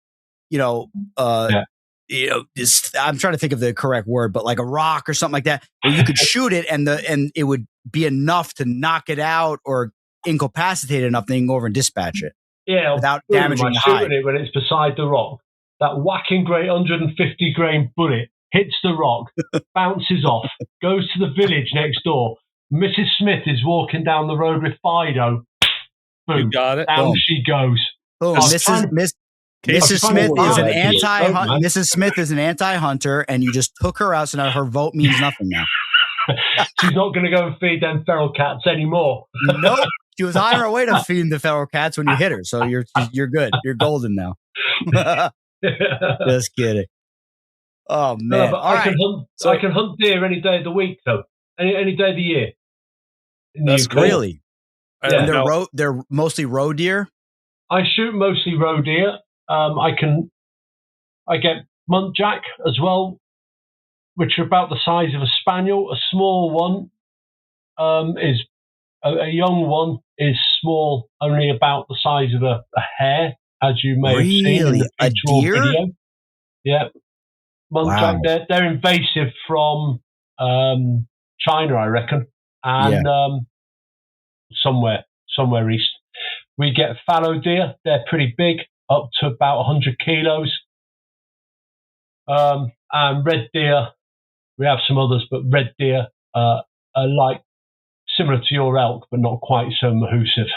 I'm trying to think of the correct word, but like a rock or something like that, where you could shoot it and it would be enough to knock it out or incapacitate enough, then you can go over and dispatch it. Yeah, without damaging the hide. It when it's beside the rock. That whacking great 150 grain bullet hits the rock, bounces off, goes to the village next door. Mrs. Smith is walking down the road with Fido. Boom, you got it. Down she goes. Boom. Mrs. Smith is an anti-hunter, and you just took her out, so now her vote means nothing now. She's not going to go and feed them feral cats anymore. Nope. She was on her way to feeding the feral cats when you hit her, so you're good. You're golden now. Just kidding. Oh man! No, I can hunt deer any day of the week, though. Any day of the year. That's cool. Really. Yeah. And they're mostly roe deer. I shoot mostly roe deer. I get muntjac as well, which are about the size of a spaniel. A small one is a young one is small, only about the size of a hare, as you may have seen in the video. Yeah, muntjac. Wow. They're invasive from China, I reckon, and somewhere east. We get fallow deer. They're pretty big, up to about 100 kilos. And red deer, we have some others, but red deer are like similar to your elk, but not quite so mahoosive.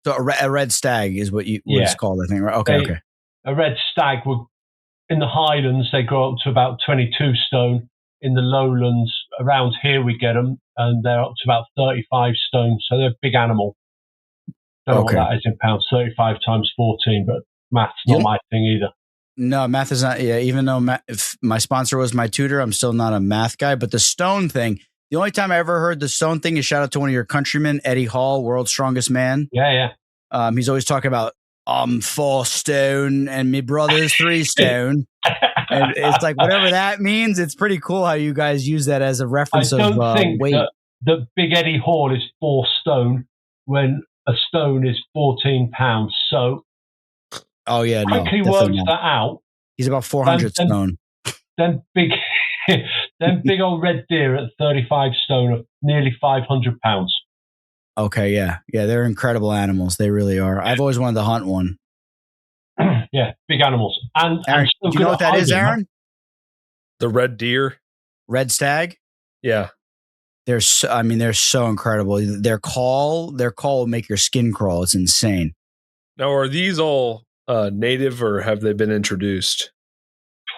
So a red stag is what it's called, I think, right? Okay. A red stag in the highlands, they grow up to about 22 stone. In the lowlands, around here we get them, and they're up to about 35 stone. So they're a big animal. Don't know what that is in pounds. 35 times 14, but math's not my thing either. No, math is not. Yeah, even though if my sponsor was my tutor, I'm still not a math guy. But the stone thing, the only time I ever heard the stone thing is shout out to one of your countrymen, Eddie Hall, world's strongest man. Yeah. He's always talking about 4 stone and me brother's 3 stone. And it's like whatever that means. It's pretty cool how you guys use that as a reference I don't think weight. That Big Eddie Hall is 4 stone when a stone is 14 pounds. So quickly works that out. He's about 400 stone. Then big old red deer at 35 stone are nearly 500 pounds. Okay, yeah, they're incredible animals. They really are. I've always wanted to hunt one. Yeah, big animals. And Aaron, do you know what that is, Aaron? The red deer, red stag. Yeah, they're so incredible. Their call will make your skin crawl. It's insane. Now, are these all native or have they been introduced?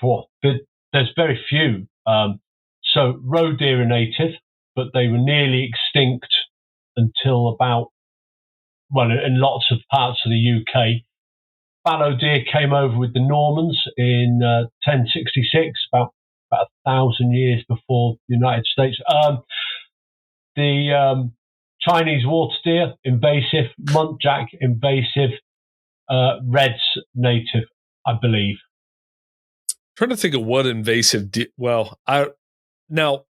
Well, there's very few. So roe deer are native, but they were nearly extinct until in lots of parts of the UK. Fallow deer came over with the Normans in 1066, about 1,000 years before the United States. The Chinese water deer, invasive. Muntjac, invasive. Reds, native, I believe. I'm trying to think of what invasive. Now,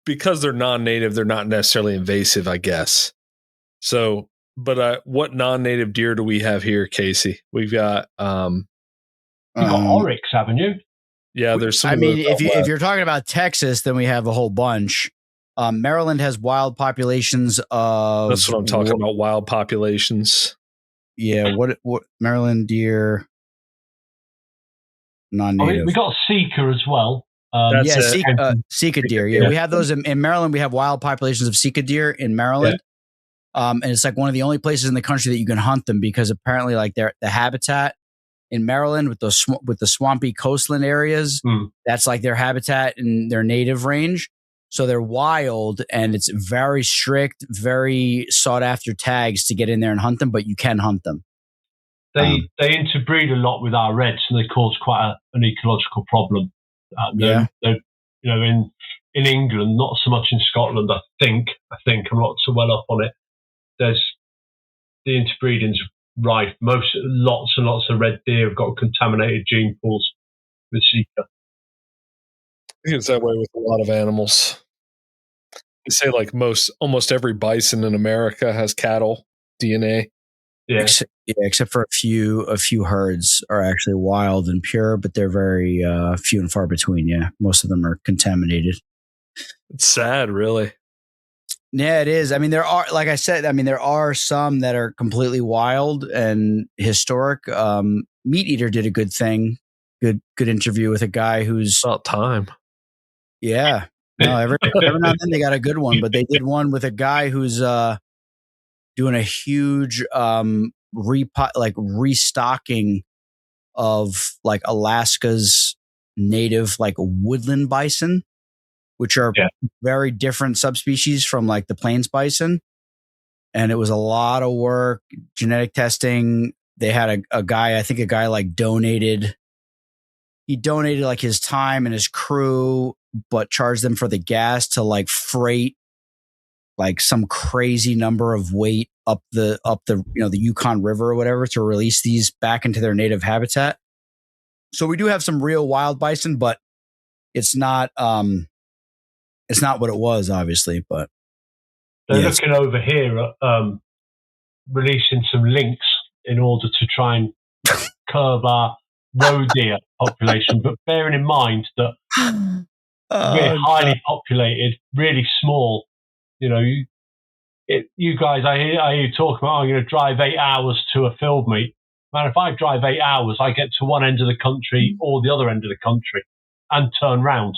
because they're non-native, they're not necessarily invasive, I guess. So, but what non-native deer do we have here, Casey? We've got you've got oryx, haven't you? Yeah, there's some. If you're talking about Texas, then we have a whole bunch. Maryland has wild populations of. That's what I'm talking about. Wild populations. Yeah, what Maryland deer? Non-native. We got Sika as well. Sika deer. Yeah, we have those in Maryland. We have wild populations of Sika deer in Maryland. And it's like one of the only places in the country that you can hunt them because apparently, like the habitat in Maryland with the swampy coastland areas, that's like their habitat and their native range. So they're wild, and it's very strict, very sought after tags to get in there and hunt them. But you can hunt them. They interbreed a lot with our reds, and they cause quite an ecological problem. In England, not so much in Scotland. I think I'm not so well up on it. There's the interbreeding's rife. Lots and lots of red deer have got contaminated gene pools with Sika. I think it's that way with a lot of animals. They say like almost every bison in America has cattle DNA. Yeah, except for a few herds are actually wild and pure, but they're very few and far between. Yeah, most of them are contaminated. It's sad, really. Yeah, it is. I mean, there are, like I said, there are some that are completely wild and historic. Meat Eater did a good thing. Good interview with a guy who's about time. Yeah. No, every now and then they got a good one, but they did one with a guy who's doing a huge restocking of like Alaska's native like woodland bison, which are very different subspecies from like the plains bison. And it was a lot of work, genetic testing. They had a guy like donated like his time and his crew, but charged them for the gas to like freight like some crazy number of weight up the the Yukon River or whatever to release these back into their native habitat. So we do have some real wild bison, but it's not what it was, obviously. But they're looking over here at releasing some links in order to try and curb our roe deer population, but bearing in mind that we're highly populated, really small. You know, you guys, I hear you talk about, I'm going to drive 8 hours to a field meet. Man, if I drive 8 hours, I get to one end of the country or the other end of the country and turn round.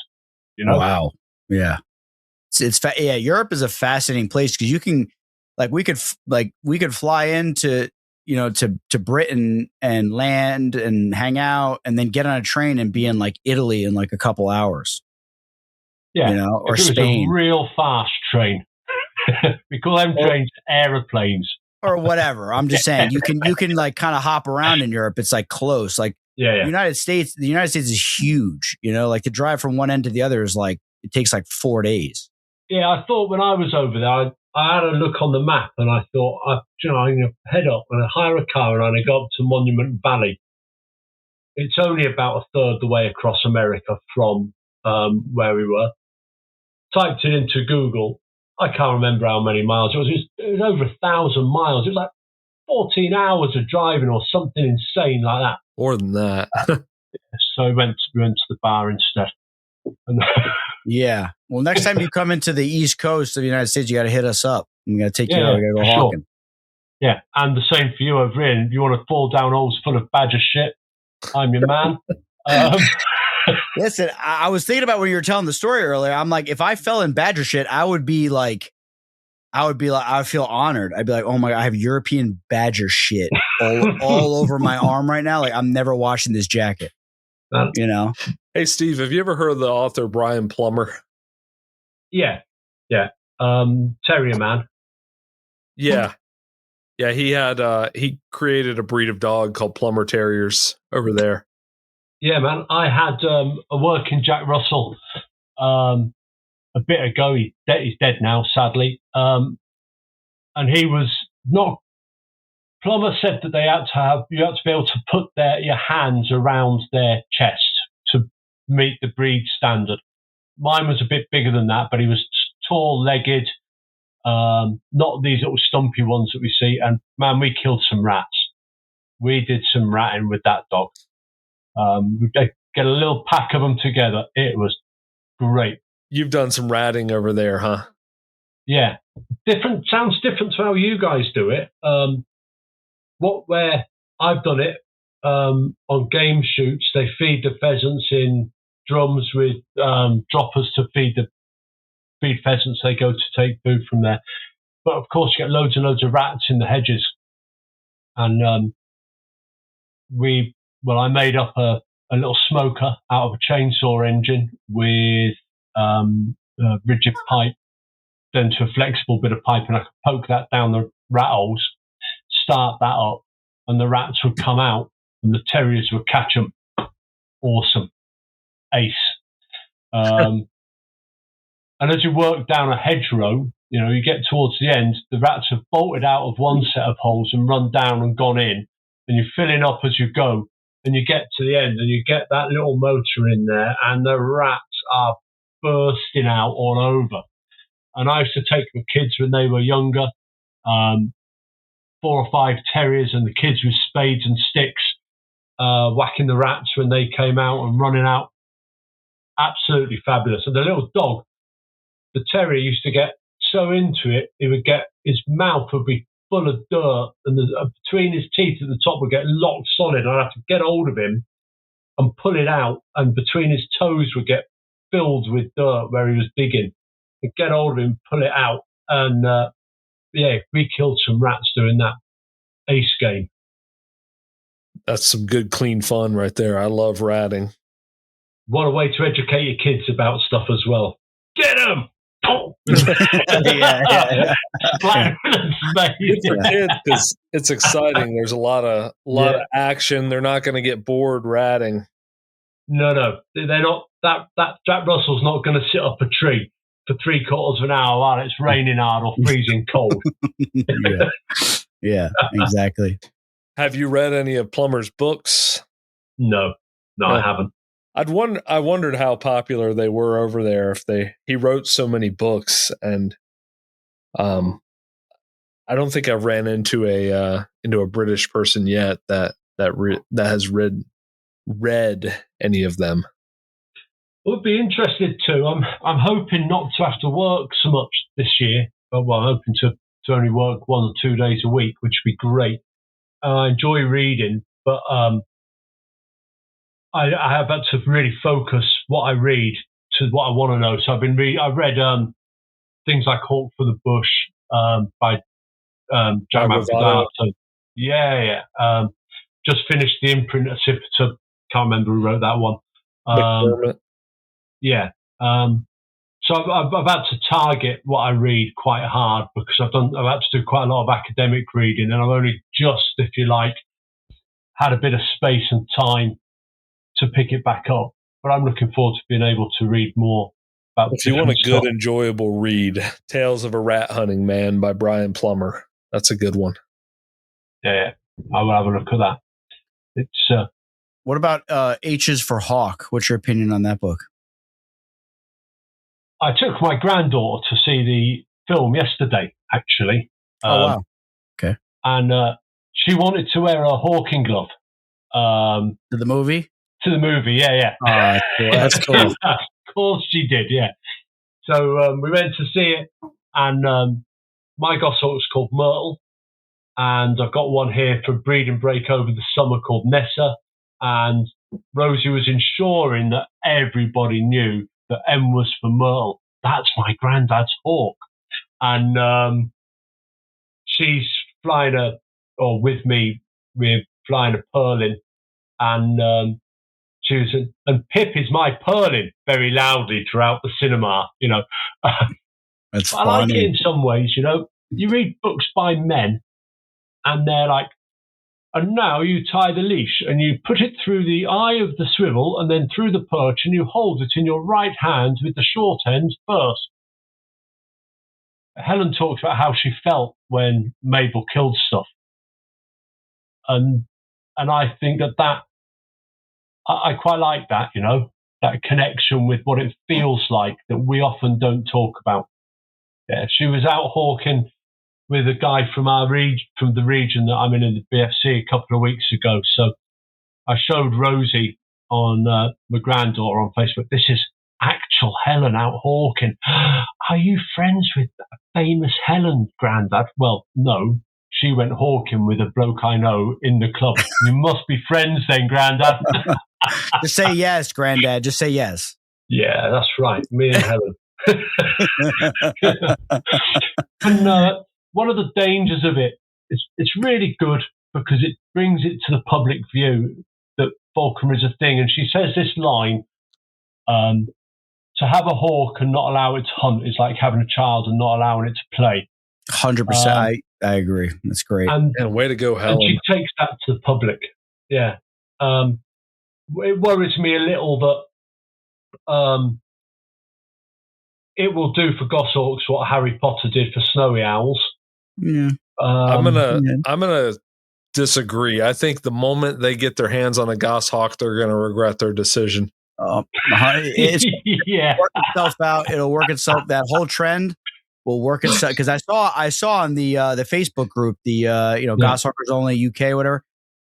You know? Wow. Yeah. Europe is a fascinating place because you can, we could fly into, to Britain and land and hang out and then get on a train and be in like Italy in like a couple hours. Yeah. You know, or if it Spain. was a real fast train. We call them trains aeroplanes. Or whatever. I'm just saying you can like kind of hop around in Europe. It's like close. Like the United States is huge. You know, like to drive from one end to the other is like it takes like 4 days. Yeah, I thought when I was over there, I had a look on the map and I thought, I'm going to head up and I hire a car and I'm going to go up to Monument Valley. It's only about a third the way across America from where we were. Typed it into Google. I can't remember how many miles it was. It was over 1,000 miles. It was like 14 hours of driving or something insane like that. More than that. So we went to the bar instead. Yeah. Well, next time you come into the East Coast of the United States, you got to hit us up. We got to take you out. We got to go hawking. Yeah, and the same for you over here. If you want to fall down holes full of badger shit, I'm your man. Listen, I was thinking about when you were telling the story earlier. I'm like, if I fell in badger shit, I would feel honored. I'd be like, oh my God, I have European badger shit all over my arm right now. Like, I'm never washing this jacket. You know? Hey, Steve, have you ever heard of the author Brian Plummer? Yeah. Terrier man. Yeah. Yeah, he created a breed of dog called Plummer Terriers over there. Yeah, man. I had a working Jack Russell a bit ago. He's dead now, sadly. And he was not. Plummer said that you had to be able to put your hands around their chest to meet the breed standard. Mine was a bit bigger than that, but he was tall-legged, not these little stumpy ones that we see. And man, we killed some rats. We did some ratting with that dog. We get a little pack of them together. It was great. You've done some ratting over there, huh? Yeah. Sounds different to how you guys do it. Where I've done it on game shoots, they feed the pheasants in drums with droppers to feed pheasants. They go to take food from there. But of course, you get loads and loads of rats in the hedges. And I made up a little smoker out of a chainsaw engine with rigid pipe, then to a flexible bit of pipe, and I could poke that down the rat holes, start that up, and the rats would come out, and the terriers would catch them. Awesome. Ace. And as you work down a hedgerow, you get towards the end, the rats have bolted out of one set of holes and run down and gone in, and you're filling up as you go, and you get to the end, and you get that little motor in there, and the rats are bursting out all over. And I used to take the kids when they were younger, 4 or 5 terriers, and the kids with spades and sticks, whacking the rats when they came out and running out. Absolutely fabulous. And the little dog, the terrier, used to get so into it, his mouth would be full of dirt, and between his teeth at the top would get locked solid. I'd have to get hold of him and pull it out, and between his toes would get filled with dirt where he was digging. I'd get hold of him, pull it out, and we killed some rats doing that ace game. That's some good, clean fun right there. I love ratting. What a way to educate your kids about stuff as well. Get them! Yeah. Good for kids because it's exciting. There's a lot of action. They're not going to get bored ratting. No, they're not. That Jack Russell's not going to sit up a tree for 3/4 of an hour while it's raining hard or freezing cold. Yeah, exactly. Have you read any of Plummer's books? No, I haven't. I wondered how popular they were over there. He wrote so many books, and I don't think I've ran into a British person yet that has read any of them. I would be interested to. I'm hoping not to have to work so much this year. I'm hoping to only work 1 or 2 days a week, which would be great. I enjoy reading, but I have had to really focus what I read to what I want to know. So I've read things like Hawk for the Bush by Jack McDowell. Just finished The Imprint of Sipper. Can't remember who wrote that one. So I've had to target what I read quite hard because I've had to do quite a lot of academic reading, and I've only just, if you like, had a bit of space and time to pick it back up. But I'm looking forward to being able to read more about. If you want a good, enjoyable read, "Tales of a Rat Hunting Man" by Brian Plummer. That's a good one. Yeah, I will have a look at that. It's. What about H's for Hawk? What's your opinion on that book? I took my granddaughter to see the film yesterday, actually. Oh, wow. Okay. And she wanted to wear a hawking glove. To the movie? To the movie, yeah. That's cool. Of course she did, yeah. So we went to see it, and my goshawk's called Myrtle, and I've got one here for breeding break over the summer called Nessa, and Rosie was ensuring that everybody knew that M was for Myrtle. That's my granddad's hawk. And she's flying with me, we're flying a Perlin, and she was, and Pip is my Perlin, very loudly throughout the cinema, you know. That's I funny. like it in some ways, you know. You read books by men, and they're like, and now you tie the leash, and you put it through the eye of the swivel, and then through the perch, and you hold it in your right hand with the short end first. Helen talks about how she felt when Mabel killed stuff. And I think that I quite like that, you know, that connection with what it feels like that we often don't talk about. Yeah, she was out hawking with a guy from from the region that I'm in the BFC a couple of weeks ago. So I showed Rosie on my granddaughter on Facebook. This is actual Helen out hawking. Are you friends with famous Helen, Grandad? Well, no. She went hawking with a bloke I know in the club. You must be friends then, Grandad. Just say yes, Granddad. Just say yes. Yeah, that's right. Me and Helen. And one of the dangers of it's really good because it brings it to the public view that falconry is a thing. And she says this line, to have a hawk and not allow it to hunt is like having a child and not allowing it to play. 100%. I agree. That's great. And way to go, Helen. And she takes that to the public. Yeah. It worries me a little that it will do for goshawks what Harry Potter did for snowy owls. Yeah. I'm gonna disagree. I think the moment they get their hands on a goshawk, they're gonna regret their decision. It's yeah. work itself out. It'll work itself. That whole trend will work itself. Because I saw on the Facebook group Goshawkers Only UK, whatever.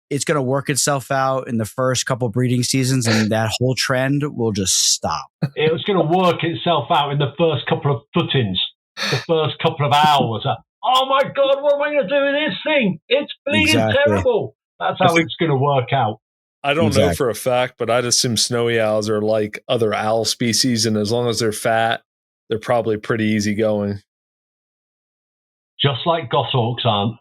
It's going to work itself out in the first couple breeding seasons, and that whole trend will just stop. It was going to work itself out in the first couple of footings, the first couple of hours. Oh my God, what am I going to do with this thing? It's bleeding terrible. That's how it's going to work out. I don't know for a fact, but I'd assume snowy owls are like other owl species, and as long as they're fat, they're probably pretty easygoing. Just like goshawks aren't.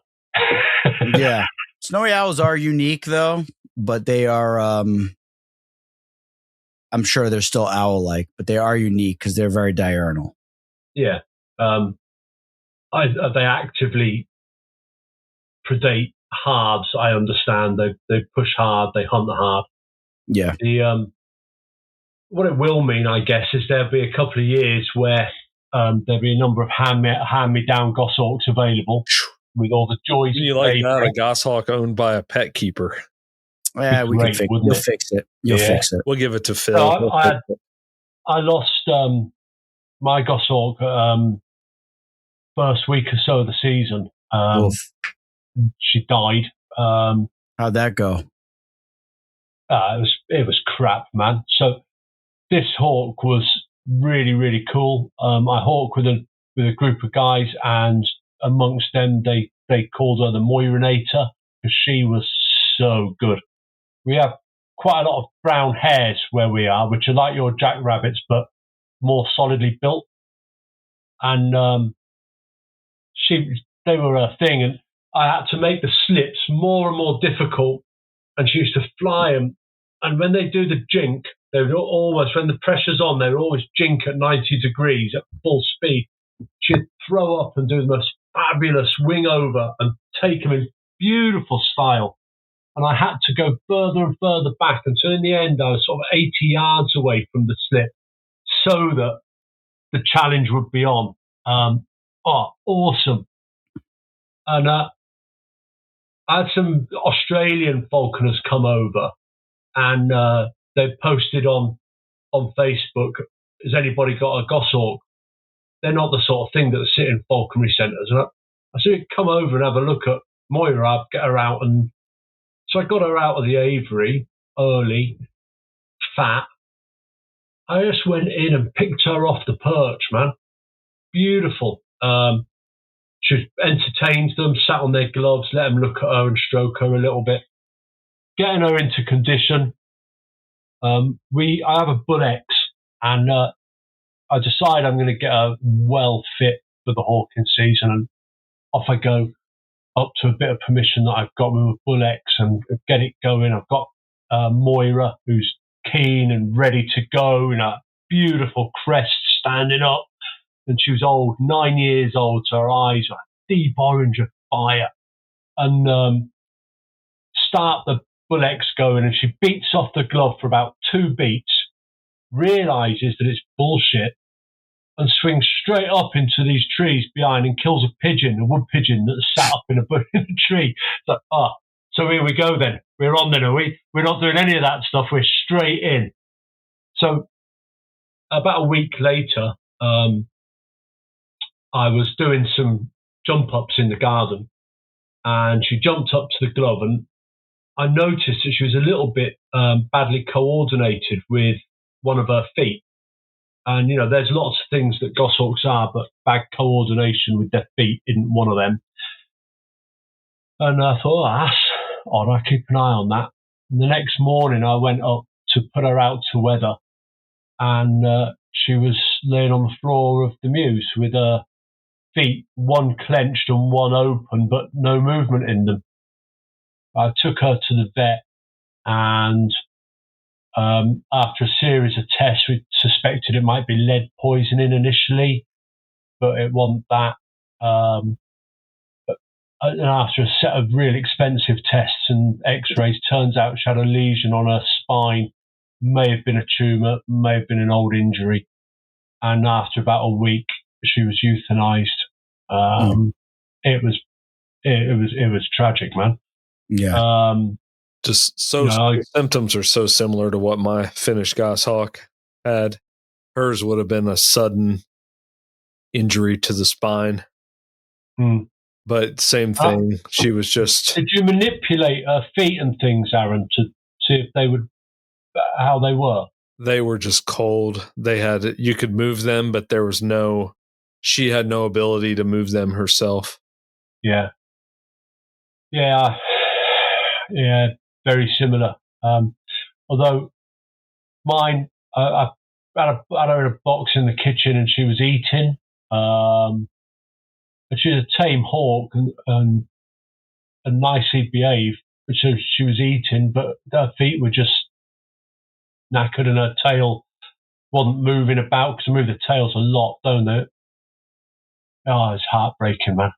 Yeah. Snowy owls are unique, though, but they are, I'm sure they're still owl-like, but they are unique because they're very diurnal. Yeah. They actively predate hard, I understand. They push hard, they hunt hard. Yeah. What it will mean, I guess, is there'll be a couple of years where there'll be a number of hand-me-down goshawks available. With all the joys. You like that? A goshawk owned by a pet keeper. Yeah, we can fix it. You'll fix it. You'll fix it. We'll give it to Phil. So I lost my goshawk first week or so of the season. She died. How'd that go? It was crap, man. So this hawk was really, really cool. I hawked with a group of guys, and amongst them, they called her the Moirinator because she was so good. We have quite a lot of brown hares where we are, which are like your jackrabbits, but more solidly built. And they were a thing, and I had to make the slips more and more difficult. And she used to fly them. And when they do the jink, They would always, when the pressure's on, they would always jink at 90 degrees at full speed. She'd throw up and do the most fabulous wing over and take them in beautiful style. And I had to go further and further back until in the end I was sort of 80 yards away from the slip so that the challenge would be on. Awesome. And I had some Australian falconers come over, and they posted on Facebook, has anybody got a goshawk? They're not the sort of thing that sit in falconry centres. And I said, come over and have a look at Moira. I'd get her out. And so I got her out of the aviary early, fat. I just went in and picked her off the perch, man. Beautiful. She entertained them, sat on their gloves, let them look at her and stroke her a little bit. Getting her into condition. I have a bull X, and I decide I'm going to get her well fit for the hawking season, and off I go up to a bit of permission that I've got with a bull X and get it going. I've got Moira, who's keen and ready to go, in a beautiful crest standing up. And she was old, 9 years old, so her eyes were deep orange of fire. And start the bull X going, and she beats off the glove for about 2 beats, realises that it's bullshit, and swings straight up into these trees behind and kills a wood pigeon that sat up in a tree. It's like, so here we go then. We're on then, are we? We're not doing any of that stuff. We're straight in. So about a week later, I was doing some jump ups in the garden, and she jumped up to the glove, and I noticed that she was a little bit badly coordinated with one of her feet. And, you know, there's lots of things that goshawks are, but bad coordination with their feet isn't one of them. And I thought, that's odd, I'll keep an eye on that. And the next morning I went up to put her out to weather, and she was laying on the floor of the mews with her feet, one clenched and one open, but no movement in them. I took her to the vet, and after a series of tests, we suspected it might be lead poisoning initially, but it wasn't that. And after a set of really expensive tests and x-rays, turns out she had a lesion on her spine, may have been a tumour, may have been an old injury. And after about a week, she was euthanized. It was tragic, man. Yeah. Just so symptoms are so similar to what my Finnish goshawk had. Hers would have been a sudden injury to the spine. But same thing. She was just. Did you manipulate her feet and things, Aaron, to see if they would, how they were? They were just cold. You could move them, but there was she had no ability to move them herself. Yeah. Very similar. Although mine, I had her in a box in the kitchen, and she was eating. And she was a tame hawk and nicely behaved. So she was eating, but her feet were just knackered, and her tail wasn't moving about, because they move the tails a lot, don't they? Oh, it's heartbreaking, man.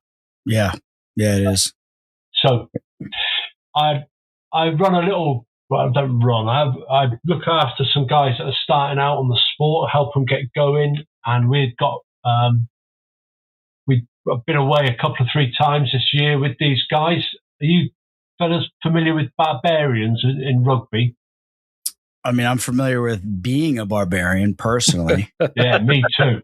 Yeah, it is. So I run a little. Well, I don't run. I look after some guys that are starting out on the sport, help them get going, and we've got. I've been away a couple of 3 times this year with these guys. Are you fellas familiar with barbarians in rugby? I mean, I'm familiar with being a barbarian personally. Yeah, me too.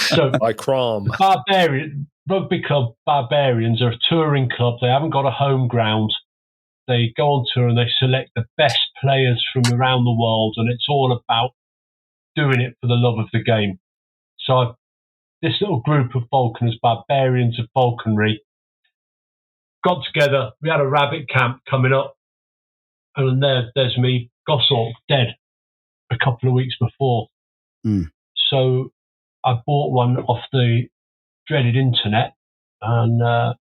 So, like Crom. Rugby club Barbarians are a touring club. They haven't got a home ground. They go on tour and they select the best players from around the world, and it's all about doing it for the love of the game. So this little group of falconers, Barbarians of Falconry, got together. We had a rabbit camp coming up, and there's me, goshawk, dead a couple of weeks before. So I bought one off the dreaded internet, and the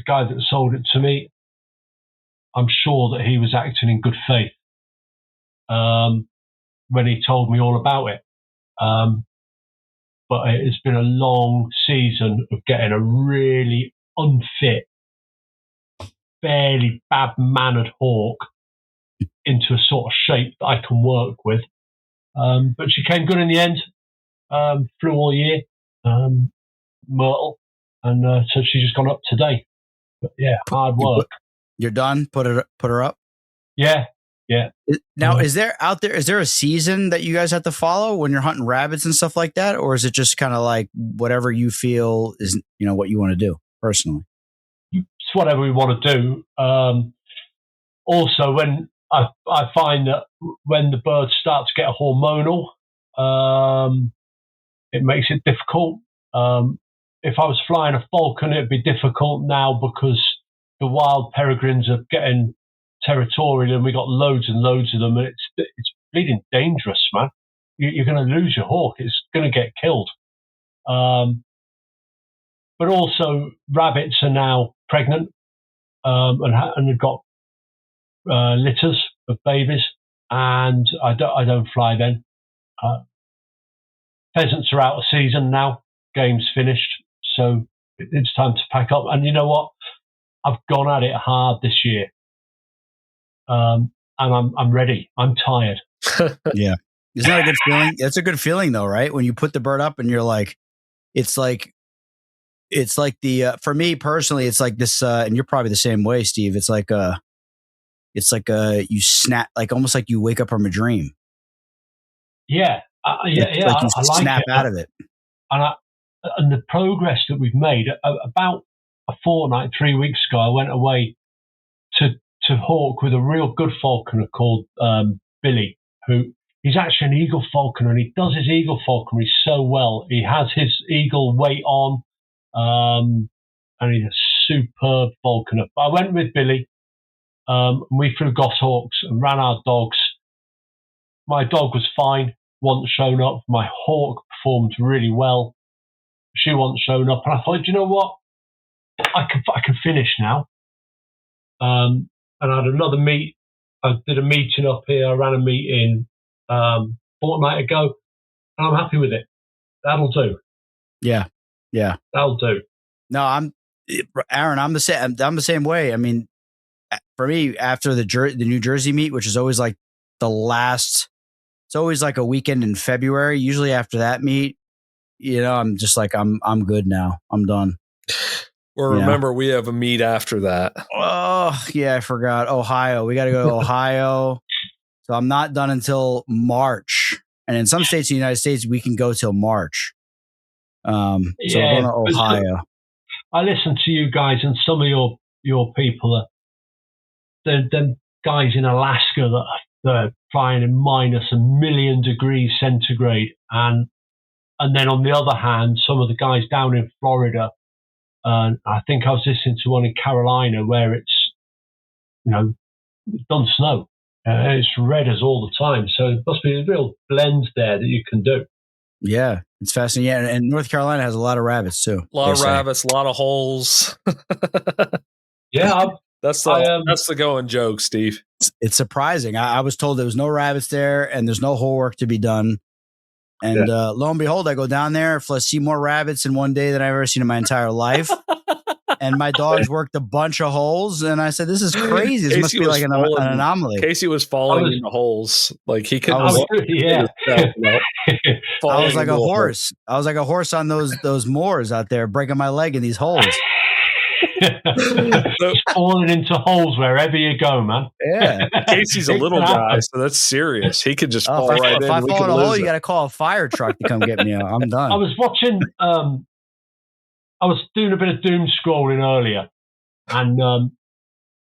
guy that sold it to me, I'm sure that he was acting in good faith when he told me all about it. But it has been a long season of getting a really unfit, fairly bad-mannered hawk into a sort of shape that I can work with. But she came good in the end, flew all year, Myrtle, and so she's just gone up today. But yeah, hard work. You're done? Put her up? Yeah. Now, is there a season that you guys have to follow when you're hunting rabbits and stuff like that? Or is it just kind of like whatever you feel is, what you want to do personally? It's whatever we want to do. Also, when I find that when the birds start to get hormonal, it makes it difficult. If I was flying a falcon, it'd be difficult now because the wild peregrines are getting territorial, and we got loads and loads of them, and it's bleeding dangerous, man. You're going to lose your hawk. It's going to get killed. But also, rabbits are now pregnant, and they've got litters of babies, and I don't fly then. Pheasants are out of season now. Game's finished, so it's time to pack up. And you know what? I've gone at it hard this year. And I'm ready. I'm tired. Yeah. Isn't that a good feeling? That's a good feeling though, right? When you put the bird up and you're like, it's like the, for me personally, it's like this, and you're probably the same way, Steve. It's like you snap, like almost like you wake up from a dream. Yeah. Like you snap out of it. And the progress that we've made, about a fortnight, 3 weeks ago, I went away to hawk with a real good falconer called Billy, who he's actually an eagle falconer, and he does his eagle falconry so well. He has his eagle weight on, and he's a superb falconer. But I went with Billy, and we flew goshawks and ran our dogs. My dog was fine, wasn't shown up. My hawk performed really well. She wasn't shown up, and I thought, you know what? I can finish now. And I had another meet. I did a meeting up here. I ran a meeting fortnight ago, and I'm happy with it. That'll do. Yeah. That'll do. No, Aaron. I'm the same way. I mean, for me, after the New Jersey meet, which is always like it's always like a weekend in February. Usually after that meet, I'm just like, I'm good now. I'm done. Well, remember, we have a meet after that. Oh, yeah, I forgot. Ohio. We got to go to Ohio. So I'm not done until March. And in some states in the United States, we can go till March. So we're going to Ohio. I listen to you guys, and some of your people are the guys in Alaska that are flying in minus a million degrees centigrade. And then on the other hand, some of the guys down in Florida, and I think I was listening to one in Carolina where it's done snow. It's red as all the time. So it must be a real blend there that you can do. Yeah, it's fascinating. Yeah, and North Carolina has a lot of rabbits too. A lot of rabbits, a lot of holes. Yeah, that's the going joke, Steve. It's surprising. I was told there was no rabbits there and there's no hole work to be done. And lo and behold, I go down there, see more rabbits in one day than I've ever seen in my entire life. And my dogs worked a bunch of holes, and I said, "This is crazy. This must be like an anomaly." Casey was falling in the holes, like he could. I was like a horse. I was like a horse on those moors out there, breaking my leg in these holes. Falling into holes wherever you go, man. Yeah, Casey's a little guy, so that's serious. He could just fall right in. If I fall in a hole, you got to call a fire truck to come get me out. I'm done. I was watching. I was doing a bit of doom scrolling earlier, and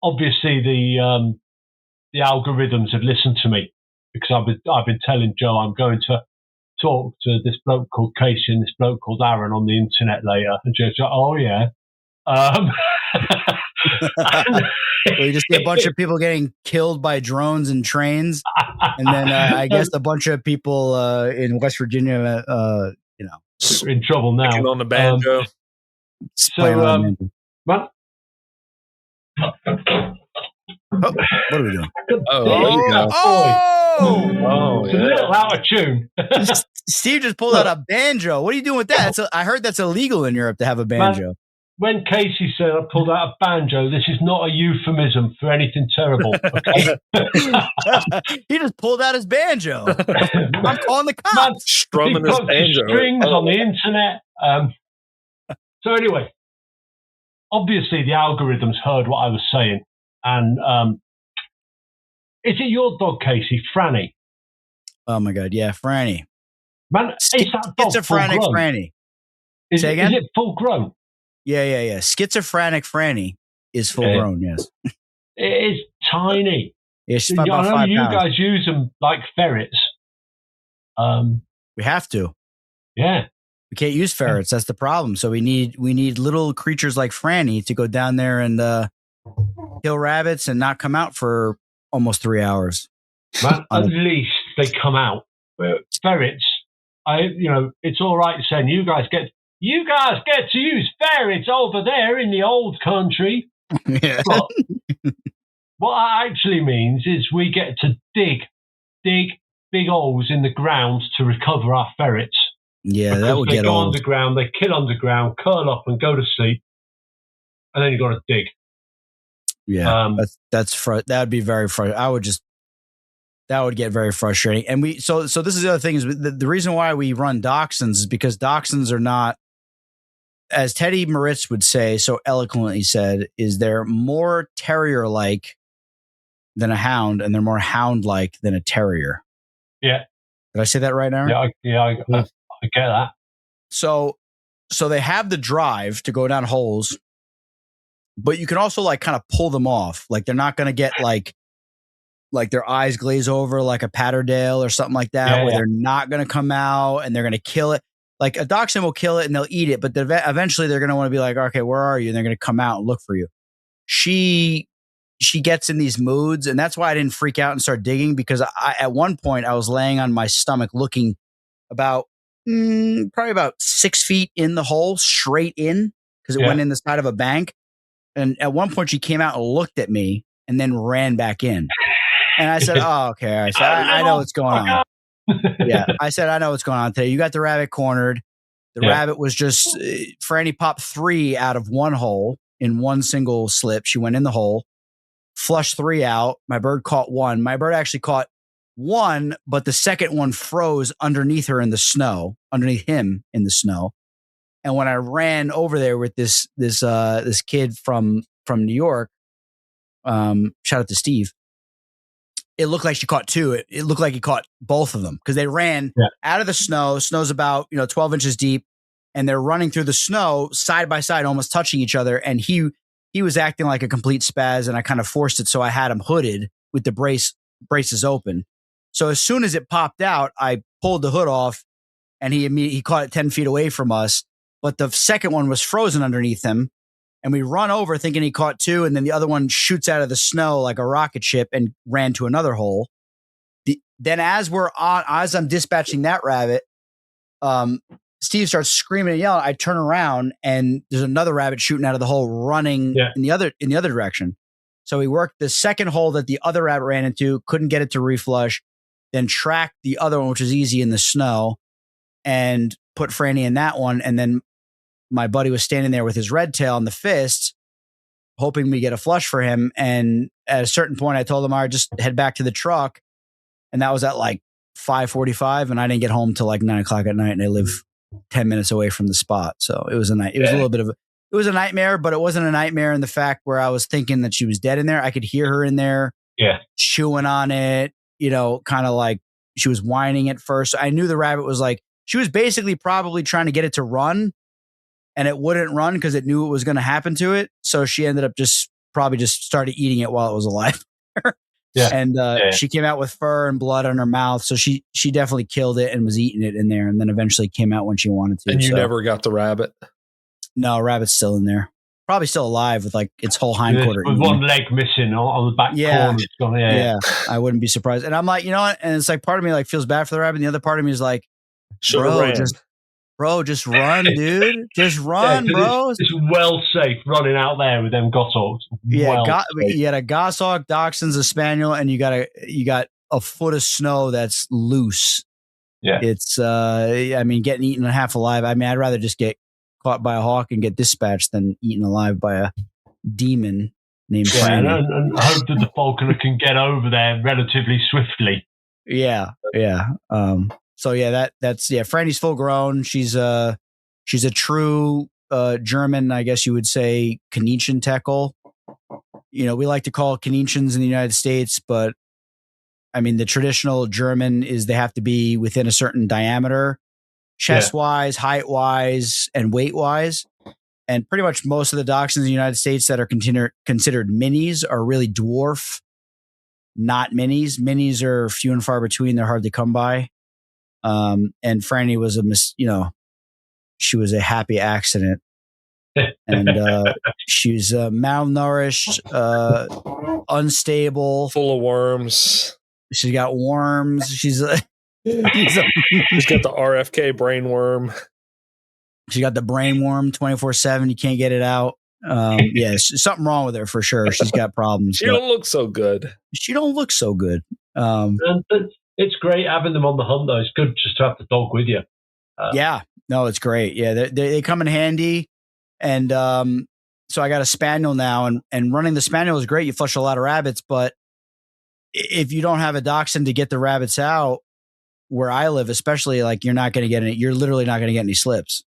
obviously the algorithms have listened to me because I've been telling Joe I'm going to talk to this bloke called Casey and this bloke called Aaron on the internet later, and Joe's like, "Oh yeah." You just get a bunch of people getting killed by drones and trains, and then I guess a bunch of people in West Virginia, in trouble now. On the banjo. Man, Oh, what are we doing? It's a little out of tune. Steve just pulled out a banjo. What are you doing with that? I heard that's illegal in Europe to have a banjo. When Casey said I pulled out a banjo, this is not a euphemism for anything terrible. Okay? He just pulled out his banjo. I'm calling the cops. Strumming his banjo. Strings on the internet. So anyway, obviously the algorithms heard what I was saying. And is it your dog, Casey? Franny? Oh my God, yeah, Franny. Man, is that dog schizophrenic Franny. Say again? Is it full grown? Yeah. Schizophrenic Franny is full grown, yes. It is tiny. It's I know 5 you pounds. guys use them like ferrets. We have to. Yeah. We can't use ferrets. That's the problem. So we need little creatures like Franny to go down there and kill rabbits and not come out for almost 3 hours. Man, at least they come out. Ferrets, it's all right saying you guys get to use ferrets over there in the old country. Yeah. But what that actually means is we get to dig big holes in the ground to recover our ferrets. Yeah, that would get old. They go underground, they kill underground, curl up and go to sleep, and then you got to dig. Yeah, that would be very frustrating. That would get very frustrating. And so this is the other thing is the reason why we run dachshunds is because dachshunds are not, as Teddy Moritz would say, so eloquently said, is they're more terrier-like than a hound, and they're more hound-like than a terrier. Yeah. Did I say that right, Aaron? I get that. So they have the drive to go down holes, but you can also like kind of pull them off. Like they're not going to get like their eyes glaze over like a Patterdale or something like that, where they're not going to come out and they're going to kill it. Like a dachshund will kill it and they'll eat it, but eventually they're going to want to be like, okay, where are you? And they're going to come out and look for you. She gets in these moods, and that's why I didn't freak out and start digging, because at one point I was laying on my stomach looking probably about 6 feet in the hole, straight in, because it went in the side of a bank. And at one point she came out and looked at me and then ran back in. And I said, oh, okay. I said, I know what's going on. Yeah. I said, I know what's going on today. You got the rabbit cornered. The rabbit was just, Franny popped 3 out of one hole in one single slip. She went in the hole, flushed 3 out. My bird caught 1. My bird actually caught 1, but the second one froze underneath him in the snow. And when I ran over there with this kid from New York, shout out to Steve, it looked like she caught 2. It looked like he caught both of them because they ran out of the snow. Snow's about 12 inches deep, and they're running through the snow side by side, almost touching each other. And he was acting like a complete spaz, and I kind of forced it, so I had him hooded with the braces open. So as soon as it popped out, I pulled the hood off, and he caught it 10 feet away from us. But the second one was frozen underneath him. And we run over thinking he caught 2. And then the other one shoots out of the snow like a rocket ship and ran to another hole. Then as I'm dispatching that rabbit, Steve starts screaming and yelling. I turn around and there's another rabbit shooting out of the hole running in the other direction. So we worked the second hole that the other rabbit ran into, couldn't get it to reflush, then tracked the other one, which was easy in the snow, and put Franny in that one. And then my buddy was standing there with his red tail on the fist, hoping we get a flush for him. And at a certain point, I told him, all right, just head back to the truck. And that was at like 5:45, and I didn't get home till like 9 o'clock at night, and I live 10 minutes away from the spot. So it was a night. It was a little bit of it was a nightmare, but it wasn't a nightmare in the fact where I was thinking that she was dead in there. I could hear her in there chewing on it, kind of like she was whining at first. I knew the rabbit was like, she was basically probably trying to get it to run, and it wouldn't run because it knew what was going to happen to it. So she ended up probably just started eating it while it was alive. She came out with fur and blood on her mouth. So she definitely killed it and was eating it in there, and then eventually came out when she wanted to. And you never got the rabbit? No, rabbit's still in there. Probably still alive with like its whole hindquarter. With one leg missing on the back corner. It's gone, yeah, I wouldn't be surprised. And I'm like, you know what? And it's like part of me like feels bad for the rabbit. And the other part of me is like, bro, Bro, just run, dude. Just run, bro. It's well safe running out there with them goshawks. Yeah, you got a goshawk, dachshunds, a spaniel, and you got a foot of snow that's loose. Yeah, it's getting eaten half alive. I mean, I'd rather just get caught by a hawk and get dispatched than eaten alive by a demon named Franny. And hope that the falconer can get over there relatively swiftly. Yeah. So yeah, that's Franny's full grown. She's a true German, I guess you would say, Canichen Tekel. We like to call Canichens in the United States, but I mean the traditional German is they have to be within a certain diameter, chest wise, height wise, and weight wise. And pretty much most of the dachshunds in the United States that are considered minis are really dwarf, not minis. Minis are few and far between. They're hard to come by. And Franny was she was a happy accident. And she was malnourished, unstable, full of worms. She's got worms. She's got the RFK brain worm. She got the brain worm 24/7. You can't get it out. Something wrong with her for sure. She's got problems. She don't look so good. It's great having them on the hunt, though. It's good just to have the dog with you. It's great. Yeah, they come in handy. And so I got a spaniel now, and running the spaniel is great. You flush a lot of rabbits, but if you don't have a dachshund to get the rabbits out, where I live, especially, like you're literally not going to get any slips.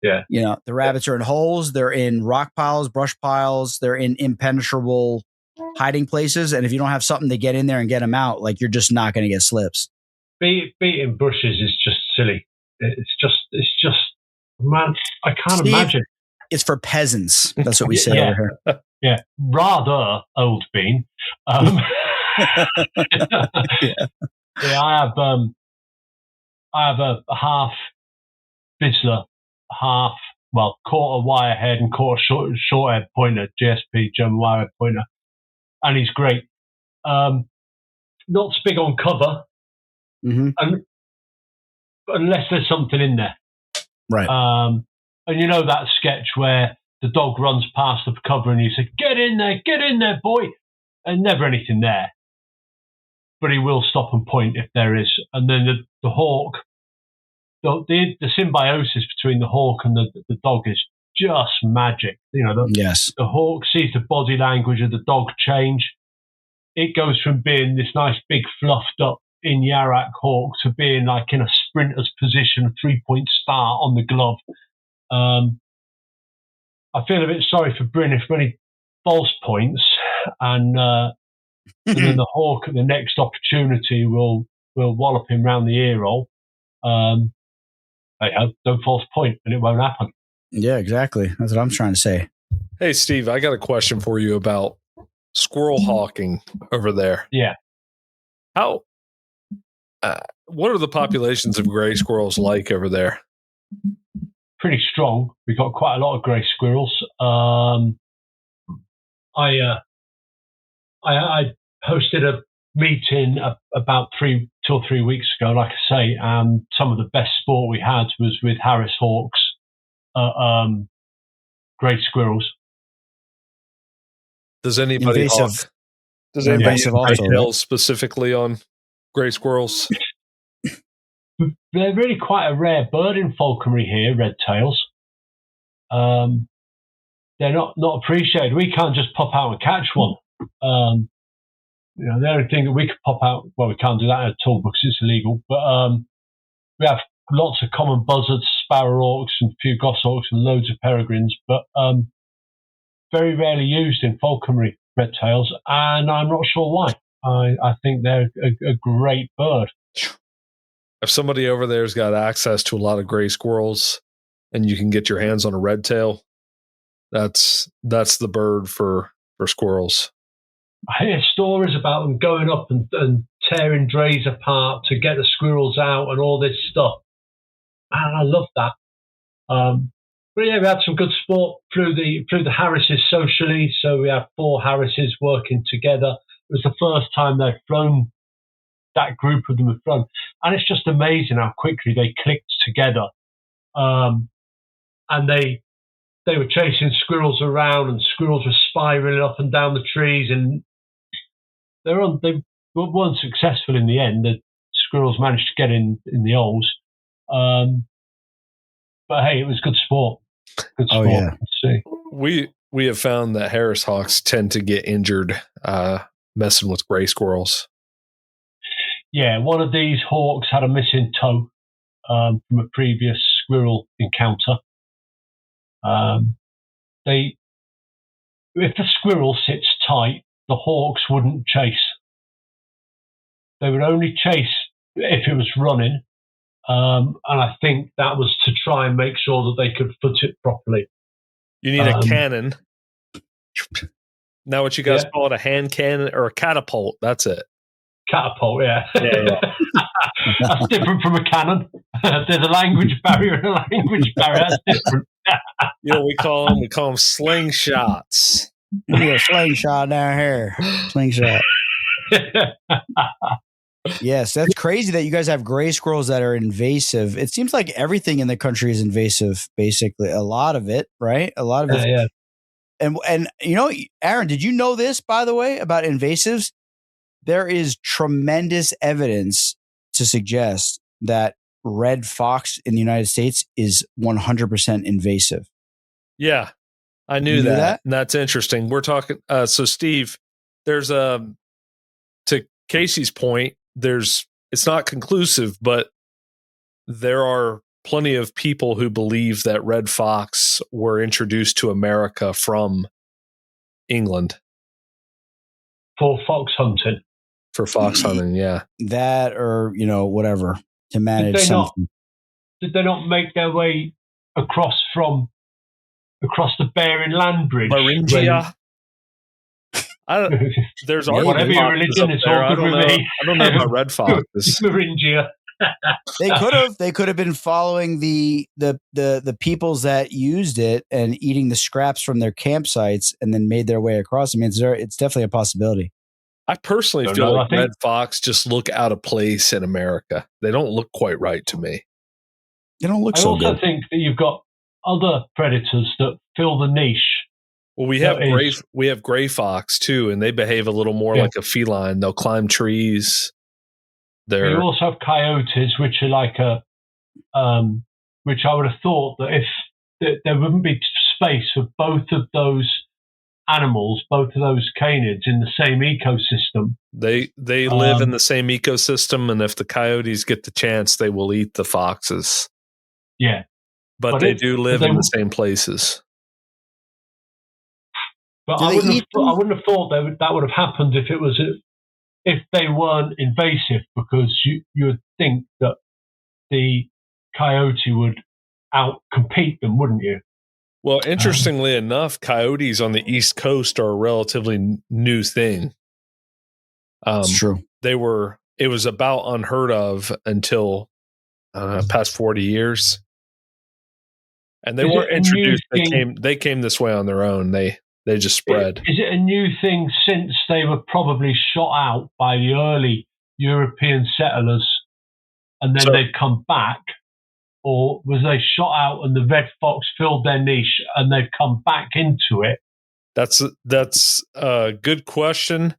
Yeah. The rabbits are in holes. They're in rock piles, brush piles. They're in impenetrable hiding places. And if you don't have something to get in there and get them out, like you're just not going to get slips. Beating bushes is just silly. It's just, man, I can't imagine. It's for peasants. That's what we say over here. Yeah. Rather, old bean. I have a half Vizsla, quarter wirehead and quarter shorthead pointer, GSP, German wirehead pointer, and he's great. Not so big on cover, and unless there's something in there, right? And that sketch where the dog runs past the cover and you say, get in there, boy," and never anything there. But he will stop and point if there is. And then the hawk, the symbiosis between the hawk and the dog is just magic. The hawk sees the body language of the dog change. It goes from being this nice big fluffed up in Yarak hawk to being like in a sprinter's position, 3-point star on the glove. I feel a bit sorry for Bryn if many false points, and then the hawk at the next opportunity will wallop him round the ear roll. Don't false point and it won't happen. Yeah, exactly. That's what I'm trying to say. Hey, Steve, I got a question for you about squirrel hawking over there. Yeah. What are the populations of gray squirrels like over there? Pretty strong. We've got quite a lot of grey squirrels. I hosted a meeting about 2 or 3 weeks ago, like I say, and some of the best sport we had was with Harris hawks, grey squirrels. Does anybody hawk? Does anybody hawk specifically on grey squirrels? They're really quite a rare bird in falconry here, red tails. They're not appreciated. We can't just pop out and catch one. The only thing that we could pop out, well, we can't do that at all because it's illegal, but we have lots of common buzzards, sparrowhawks, and a few goshawks and loads of peregrines, but very rarely used in falconry, red tails, and I'm not sure why. I think they're a great bird. If somebody over there's got access to a lot of gray squirrels and you can get your hands on a red tail, that's the bird for squirrels. I hear stories about them going up and tearing drays apart to get the squirrels out and all this stuff. And I love that. But yeah, we had some good sport through the Harrises socially. So we had 4 Harrises working together. It was the first time they'd flown. That group of them have flown, and it's just amazing how quickly they clicked together. and they were chasing squirrels around, and squirrels were spiraling up and down the trees, and they weren't successful in the end. The squirrels managed to get in the holes, but hey, it was good sport. Good sport. Oh yeah. Let's see. We have found that Harris hawks tend to get injured messing with gray squirrels. Yeah, one of these hawks had a missing toe from a previous squirrel encounter. If the squirrel sits tight, the hawks wouldn't chase. They would only chase if it was running, and I think that was to try and make sure that they could foot it properly. You need a cannon. Now, what you guys call it, a hand cannon or a catapult? That's it. Catapult, yeah. That's different from a cannon. There's a language barrier and a language barrier. That's different. You know what we call them? We call them slingshots. Yeah, slingshot down here. Slingshot. Yes, that's crazy that you guys have gray squirrels that are invasive. It seems like everything in the country is invasive, basically. A lot of it, right? A lot of it. Yeah. And you know, Aaron, did you know this, by the way, about invasives? There is tremendous evidence to suggest that red fox in the United States is 100% invasive. Yeah, I knew that. And that's interesting. We're talking. So, Steve, there's to Casey's point, it's not conclusive, but there are plenty of people who believe that red fox were introduced to America from England for fox hunting. For fox hunting, yeah. That or, whatever to manage something. Did they not make their way across the Bering Land Bridge? Maringia. There's whatever your religion is all good with me. I don't know about red foxes. Maringia. They could have been following the peoples that used it and eating the scraps from their campsites and then made their way across. I mean, it's definitely a possibility. I personally feel like red fox just look out of place in America. They don't look quite right to me. They don't look so good. I also think that you've got other predators that fill the niche. Well, we have gray fox too, and they behave a little more like a feline. They'll climb trees. You also have coyotes, which are like which I would have thought that if there wouldn't be space for both of those animals, both of those canids in the same ecosystem. They live in the same ecosystem, and if the coyotes get the chance, they will eat the foxes. Yeah. But they do live in the same places. But I wouldn't have thought that would have happened if they weren't invasive, because you would think that the coyote would out-compete them, wouldn't you? Well, interestingly enough, coyotes on the East Coast are a relatively new thing. It's true. It was about unheard of until past 40 years. And they weren't introduced. They came this way on their own. They just spread. Is it a new thing since they were probably shot out by the early European settlers and then they'd come back? Or was they shot out and the red fox filled their niche and they've come back into it? That's a good question.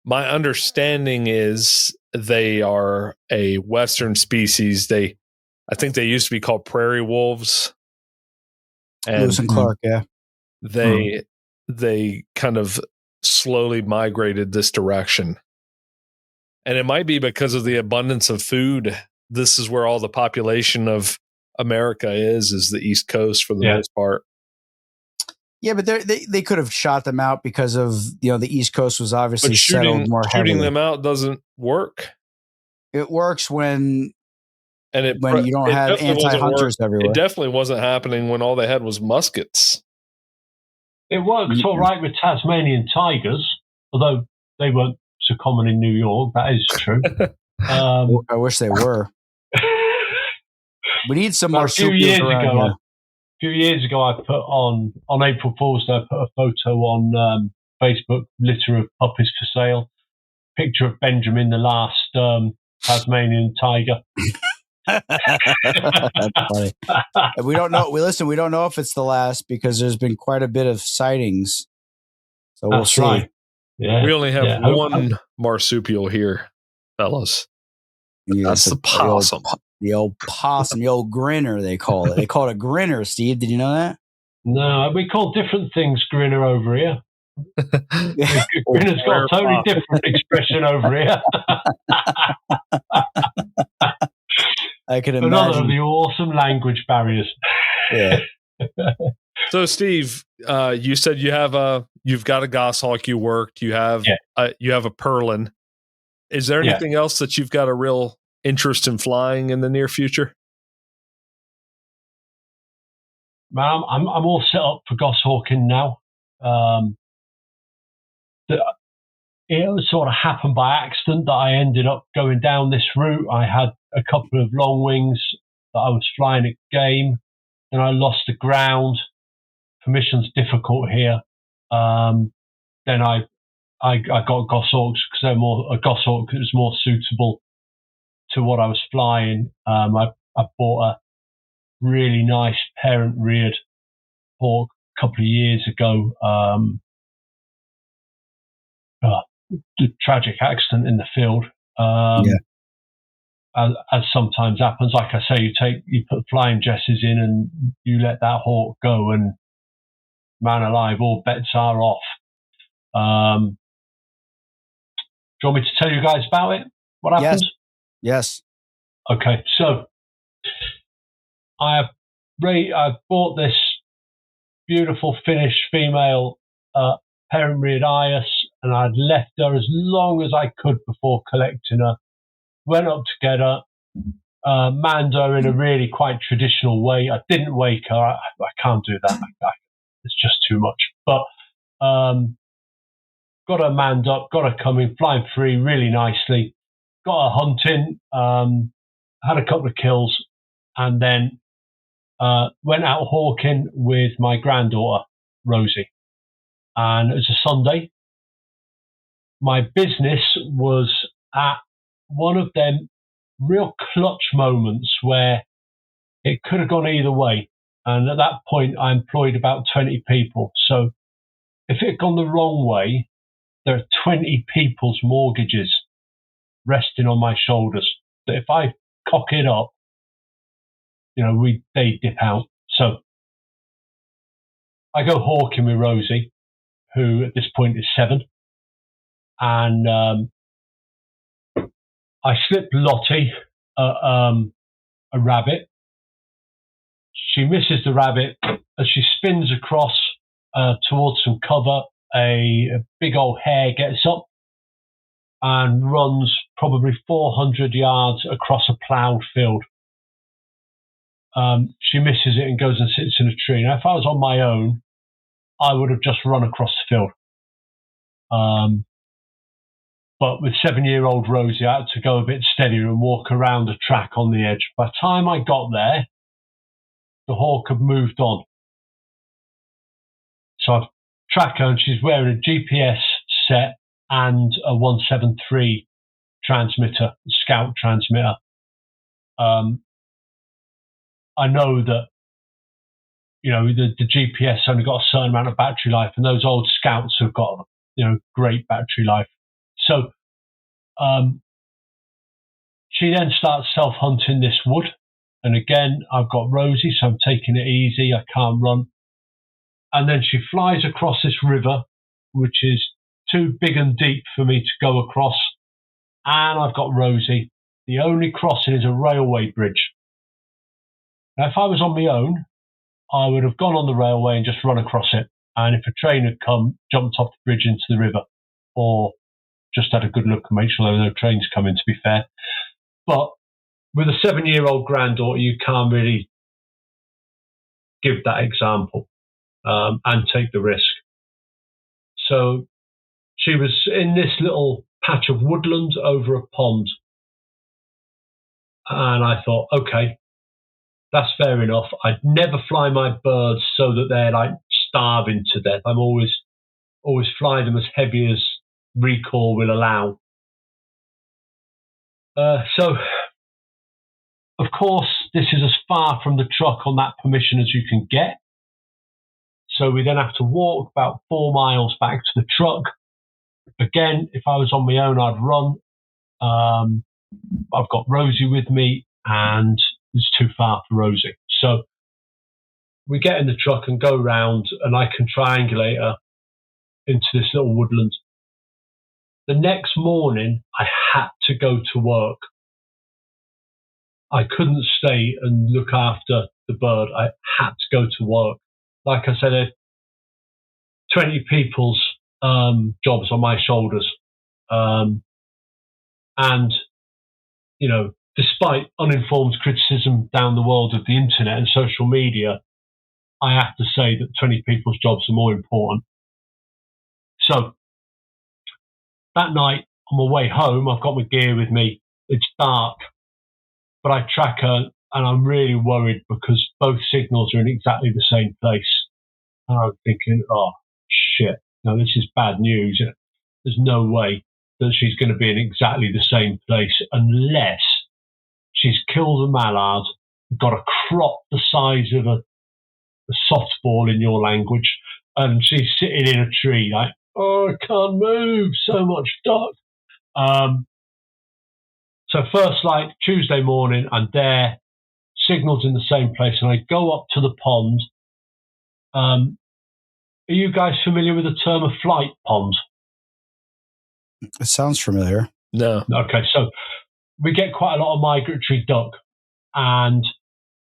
My understanding is they are a Western species. I think they used to be called prairie wolves. And Lewis and Clark, yeah. They kind of slowly migrated this direction. And it might be because of the abundance of food. This is where all the population of America is the East Coast for the most part. Yeah, but they could have shot them out because of the East Coast was obviously settled more heavily. Shooting them out doesn't work. It works when you don't have anti-hunters everywhere. It definitely wasn't happening when all they had was muskets. It works all right with Tasmanian tigers, although they weren't so common in New York. That is true. I wish they were. We need some more. A few years ago, I put on April Fool's Day, I put a photo on Facebook, litter of puppies for sale. Picture of Benjamin, the last Tasmanian tiger. That's funny. And we don't know. We don't know if it's the last because there's been quite a bit of sightings. So we'll see. Right. Yeah. We only have one marsupial here, fellas. That's the possum. The old possum, the old grinner, they call it. They call it a grinner, Steve. Did you know that? No, we call different things grinner over here. Grinner's got a totally different expression over here. I can imagine. Another of the awesome language barriers. Yeah. So, Steve, you said you've got a goshawk you worked. You have a purlin. Is there anything else that you've got a real interest in flying in the near future? Man, I'm all set up for goshawking now. It sort of happened by accident that I ended up going down this route. I had a couple of long wings that I was flying at game, and I lost the ground. Permission's difficult here. Then I got goshawks because a goshawk is more suitable to what I was flying. I bought a really nice parent-reared hawk a couple of years ago. The tragic accident in the field, as sometimes happens. Like I say, you put flying jesses in and you let that hawk go, and man alive, all bets are off. Do you want me to tell you guys about it? What happened? Yes. Okay, so I bought this beautiful Finnish female parent-reared Ias, and I'd left her as long as I could before collecting her. Went up to get her, manned her in a really quite traditional way. I didn't wake her. I can't do that. It's just too much. But got her manned up, got her coming, flying free really nicely. Got her hunting, had a couple of kills, and then went out hawking with my granddaughter, Rosie. And it was a Sunday. My business was at one of them real clutch moments where it could have gone either way. And at that point, I employed about 20 people. So if it had gone the wrong way, there are 20 people's mortgages resting on my shoulders. That if I cock it up, they dip out. So I go hawking with Rosie, who at this point is 7. And I slipped Lottie a rabbit. She misses the rabbit as she spins across towards some cover. A big old hare gets up and runs probably 400 yards across a ploughed field. She misses it and goes and sits in a tree. Now, if I was on my own, I would have just run across the field. But with 7-year-old Rosie, I had to go a bit steadier and walk around a track on the edge. By the time I got there, the hawk had moved on. So I track her, and she's wearing a GPS set and a 173 transmitter, scout transmitter. I know that, the GPS only got a certain amount of battery life, and those old scouts have got, great battery life. So she then starts self-hunting this wood. And again, I've got Rosie, so I'm taking it easy. I can't run. And then she flies across this river, which is too big and deep for me to go across. And I've got Rosie. The only crossing is a railway bridge. Now, if I was on my own, I would have gone on the railway and just run across it. And if a train had come, jumped off the bridge into the river, or just had a good look and make sure there were no trains coming, to be fair. But with a 7-year-old granddaughter, you can't really give that example and take the risk. So she was in this little patch of woodland over a pond. And I thought, okay, that's fair enough. I'd never fly my birds so that they're like starving to death. I'm always fly them as heavy as recoil will allow. So of course, this is as far from the truck on that permission as you can get. So we then have to walk about 4 miles back to the truck. Again, if I was on my own, I'd run. I've got Rosie with me, and it's too far for Rosie. So we get in the truck and go round, and I can triangulate her into this little woodland. The next morning, I had to go to work. I couldn't stay and look after the bird. I had to go to work. Like I said, 20 people's jobs on my shoulders. And, you know, despite uninformed criticism down the world of the internet and social media, I have to say that 20 people's jobs are more important. So that night, on my way home, I've got my gear with me. It's dark, but I track her, and I'm really worried because both signals are in exactly the same place. And I'm thinking, oh, shit, no, this is bad news. There's no way that she's going to be in exactly the same place unless she's killed a mallard, got a crop the size of a softball in your language, and she's sitting in a tree like, oh, I can't move, so much duck. So first light, Tuesday morning, I'm there, signals in the same place, and I go up to the pond. Are you guys familiar with the term a flight pond? It sounds familiar. No. Okay, so we get quite a lot of migratory duck, and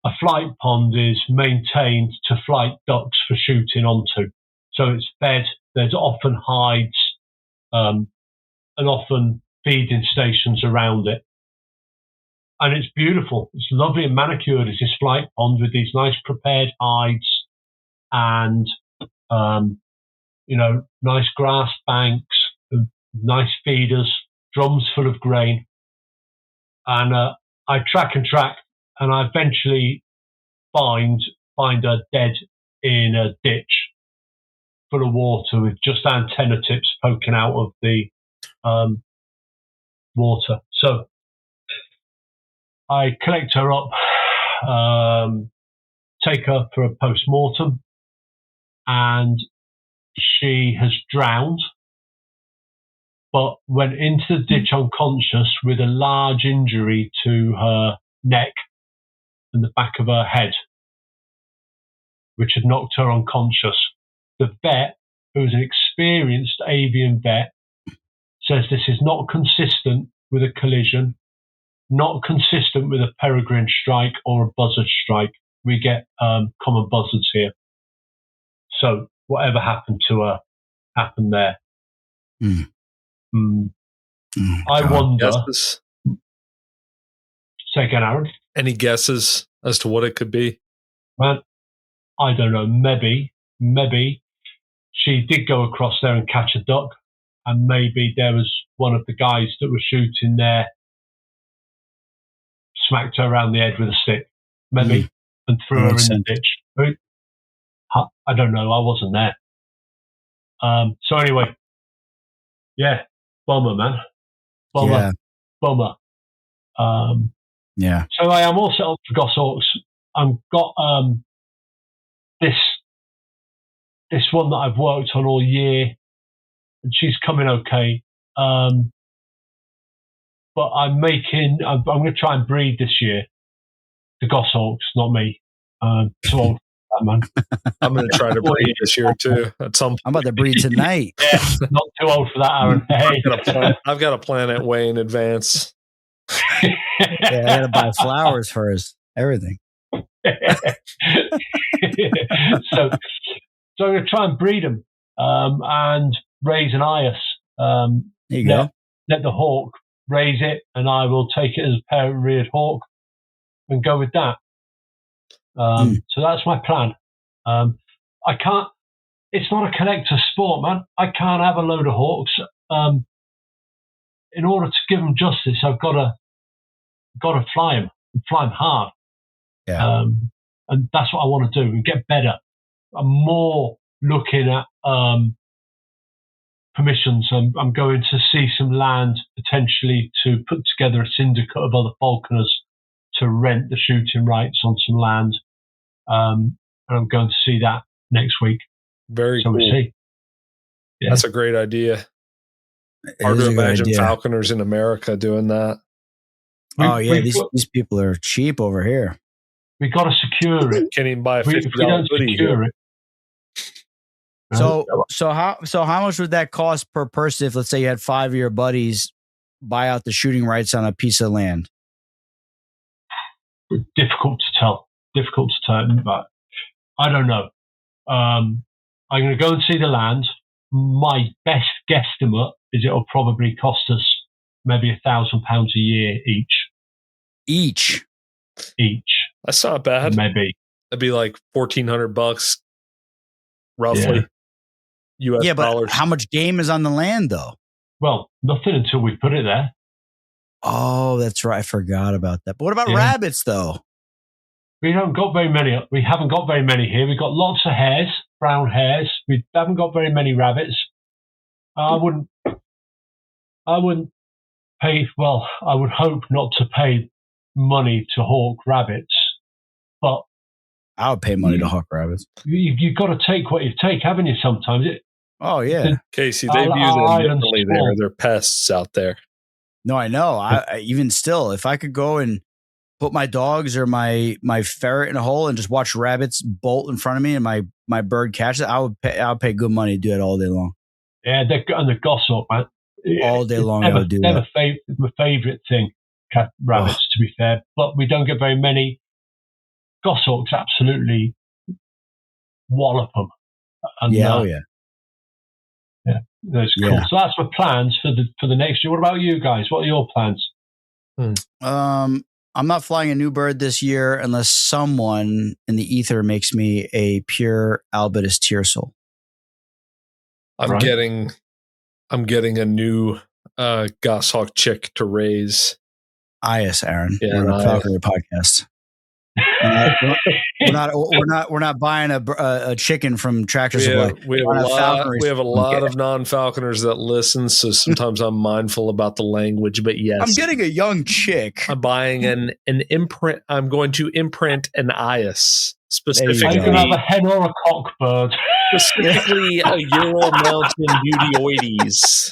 a flight pond is maintained to flight ducks for shooting onto. So it's fed, there's often hides, and often feeding stations around it. And it's beautiful. It's lovely and manicured. It's this flight pond with these nice prepared hides and, you know, nice grass banks, nice feeders, drums full of grain. And I track, and I eventually find her dead in a ditch full of water with just antenna tips poking out of the water. So I collect her up, take her for a post-mortem, and she has drowned, but went into the ditch unconscious with a large injury to her neck and the back of her head, which had knocked her unconscious. The vet, who's an experienced avian vet, says this is not consistent with a collision, not consistent with a peregrine strike or a buzzard strike. We get common buzzards here. So whatever happened to her happened there. I wonder. Guesses? Say again, Aaron. Any guesses as to what it could be? Man, I don't know. Maybe she did go across there and catch a duck, and maybe there was one of the guys that was shooting there smacked her around the head with a stick, maybe, and threw her in the ditch. I don't know. I wasn't there. So anyway, yeah, bummer, man. Bummer. Yeah. So I am all set up for goshawks. I've got this one that I've worked on all year, and she's coming okay. But I'm going to try and breed this year. The goshawks, not me. Too old for that, man. I'm going to try to breed this year too. At some point. I'm about to breed tonight. Yeah, not too old for that, Aaron. Hey. I've got to plan it way in advance. Yeah, I got to buy flowers first. Everything. So I'm going to try and breed them and raise an eyas. There you go. Let the hawk raise it, and I will take it as a parent-reared hawk and go with that. So that's my plan. I can't. It's not a collector sport, man. I can't have a load of hawks. In order to give them justice, I've got to fly them hard. Yeah. And that's what I want to do and get better. I'm more looking at permissions. I'm going to see some land potentially to put together a syndicate of other falconers to rent the shooting rights on some land, and I'm going to see that next week. Very so cool. We'll see. Yeah. That's a great idea. Hard to imagine falconers in America doing that. These people are cheap over here. We got to secure it. Can't even buy a $50 if we don't hoodie secure here. it. So how much would that cost per person if, let's say, you had 5 of your buddies buy out the shooting rights on a piece of land? Difficult to tell, but I don't know. I'm going to go and see the land. My best guesstimate is it'll probably cost us maybe £1,000 a year each. That's not bad. Maybe that'd be like $1,400 roughly. US dollars. But how much game is on the land though? Well, nothing until we put it there. Oh, that's right. I forgot about that. But what about rabbits though? We haven't got very many. We haven't got very many here. We've got lots of hares, brown hares. We haven't got very many rabbits. I wouldn't pay. Well, I would hope not to pay money to hawk rabbits, but I would pay money to hawk rabbits. You've got to take what you take, haven't you? Sometimes. Oh yeah, Casey. They view them differently. They're pests out there. No, I know. I even still, if I could go and put my dogs or my ferret in a hole and just watch rabbits bolt in front of me and my bird catches it, I would pay good money to do it all day long. Yeah, and the goshawk, man. All day long, I would do that. My favourite thing, rabbits, to be fair. But we don't get very many. Goshawks absolutely wallop them. And, yeah. That's cool. So that's my plans for the next year. What about you guys? What are your plans? I'm not flying a new bird this year unless someone in the ether makes me a pure albitus tiercel. I'm getting a new goshawk chick to raise. Yes, Aaron. Yeah, we're on a falconry podcast. We're not buying a chicken from Tractor Supply. We have a lot of non-falconers that listen, so sometimes I'm mindful about the language. But yes, I'm getting a young chick. I'm buying an imprint. I'm going to imprint an IS specifically. I'm going to have a hen or a cock bird. Specifically, a Ural Mountain Beautyoides.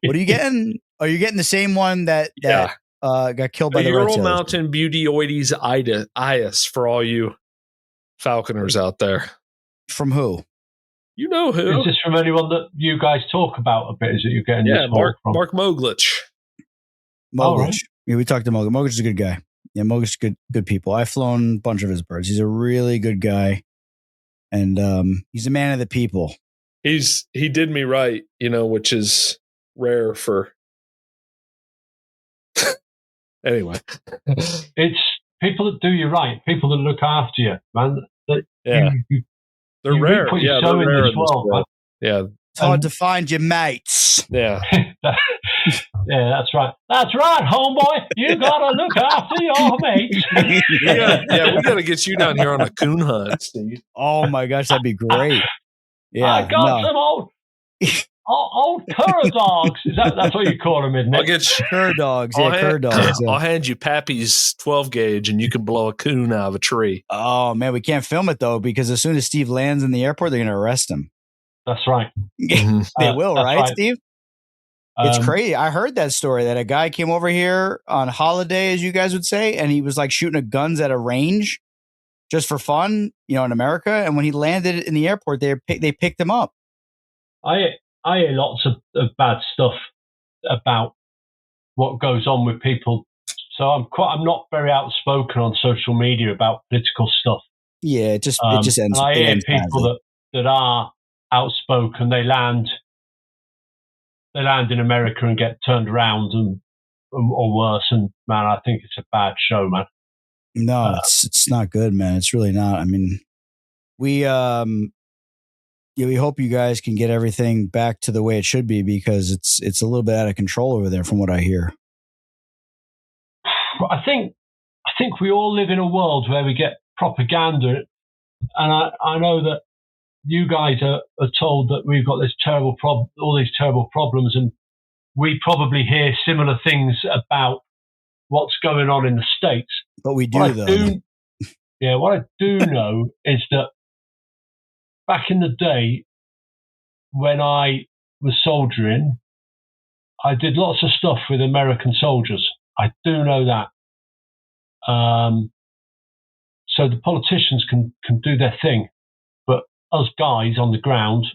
What are you getting? Are you getting the same one that got killed by the Ural Mountain Beautyoides IS for all you falconers out there. From who? You know who? Is this from anyone that you guys talk about a bit? Is it you're getting this from? Mark Moglich. Right. Yeah, we talked to Moglich. Moglich is a good guy. Yeah, Moglich is good people. I've flown a bunch of his birds. He's a really good guy. And he's a man of the people. He did me right, which is rare for. Anyway, it's people that do you right, people that look after you, man. They're rare. They're rare in this world. Yeah, it's hard to find your mates. Yeah, yeah, that's right. That's right, homeboy. You gotta look after your mates. we gotta get you down here on a coon hunt, Steve. Oh my gosh, that'd be great. Yeah, I got some old cur dogs. That's what you call them, isn't it? I'll get cur dogs. Cur dogs. I'll hand you Pappy's 12 gauge, and you can blow a coon out of a tree. Oh man, we can't film it though because as soon as Steve lands in the airport, they're going to arrest him. That's right. They will, right, Steve? It's crazy. I heard that story that a guy came over here on holiday, as you guys would say, and he was like shooting at guns at a range just for fun, in America. And when he landed in the airport, they picked him up. I hear lots of bad stuff about what goes on with people. So I'm not very outspoken on social media about political stuff. Yeah, it just ends. I hear people that are outspoken. They land in America and get turned around or worse. And man, I think it's a bad show, man. No, it's not good, man. It's really not. I mean, we hope you guys can get everything back to the way it should be because it's a little bit out of control over there, from what I hear. I think we all live in a world where we get propaganda, and I know that you guys are told that we've got this all these terrible problems, and we probably hear similar things about what's going on in the States. But we do, though. What I do know is that back in the day when I was soldiering, I did lots of stuff with American soldiers. I do know that. So the politicians can do their thing, but us guys on the ground,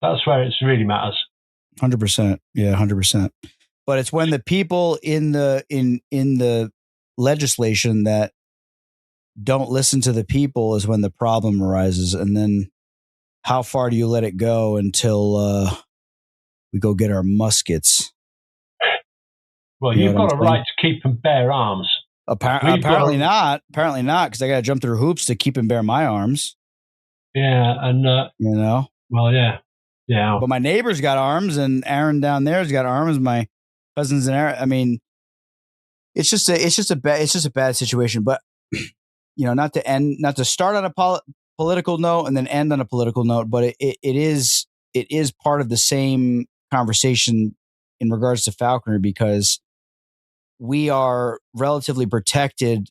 that's where it really matters. 100%. Yeah, 100%. But it's when the people in the legislation that don't listen to the people is when the problem arises. And then how far do you let it go until we go get our muskets? Well, you've got a right to keep and bear arms. Apparently not. Apparently not, because I got to jump through hoops to keep and bear my arms. Yeah, and Well, yeah. But my neighbor's got arms, and Aaron down there's got arms. My cousins and Aaron. I mean, it's just a bad situation. But not to start on a political note and then end on a political note. But it is part of the same conversation in regards to falconry, because we are relatively protected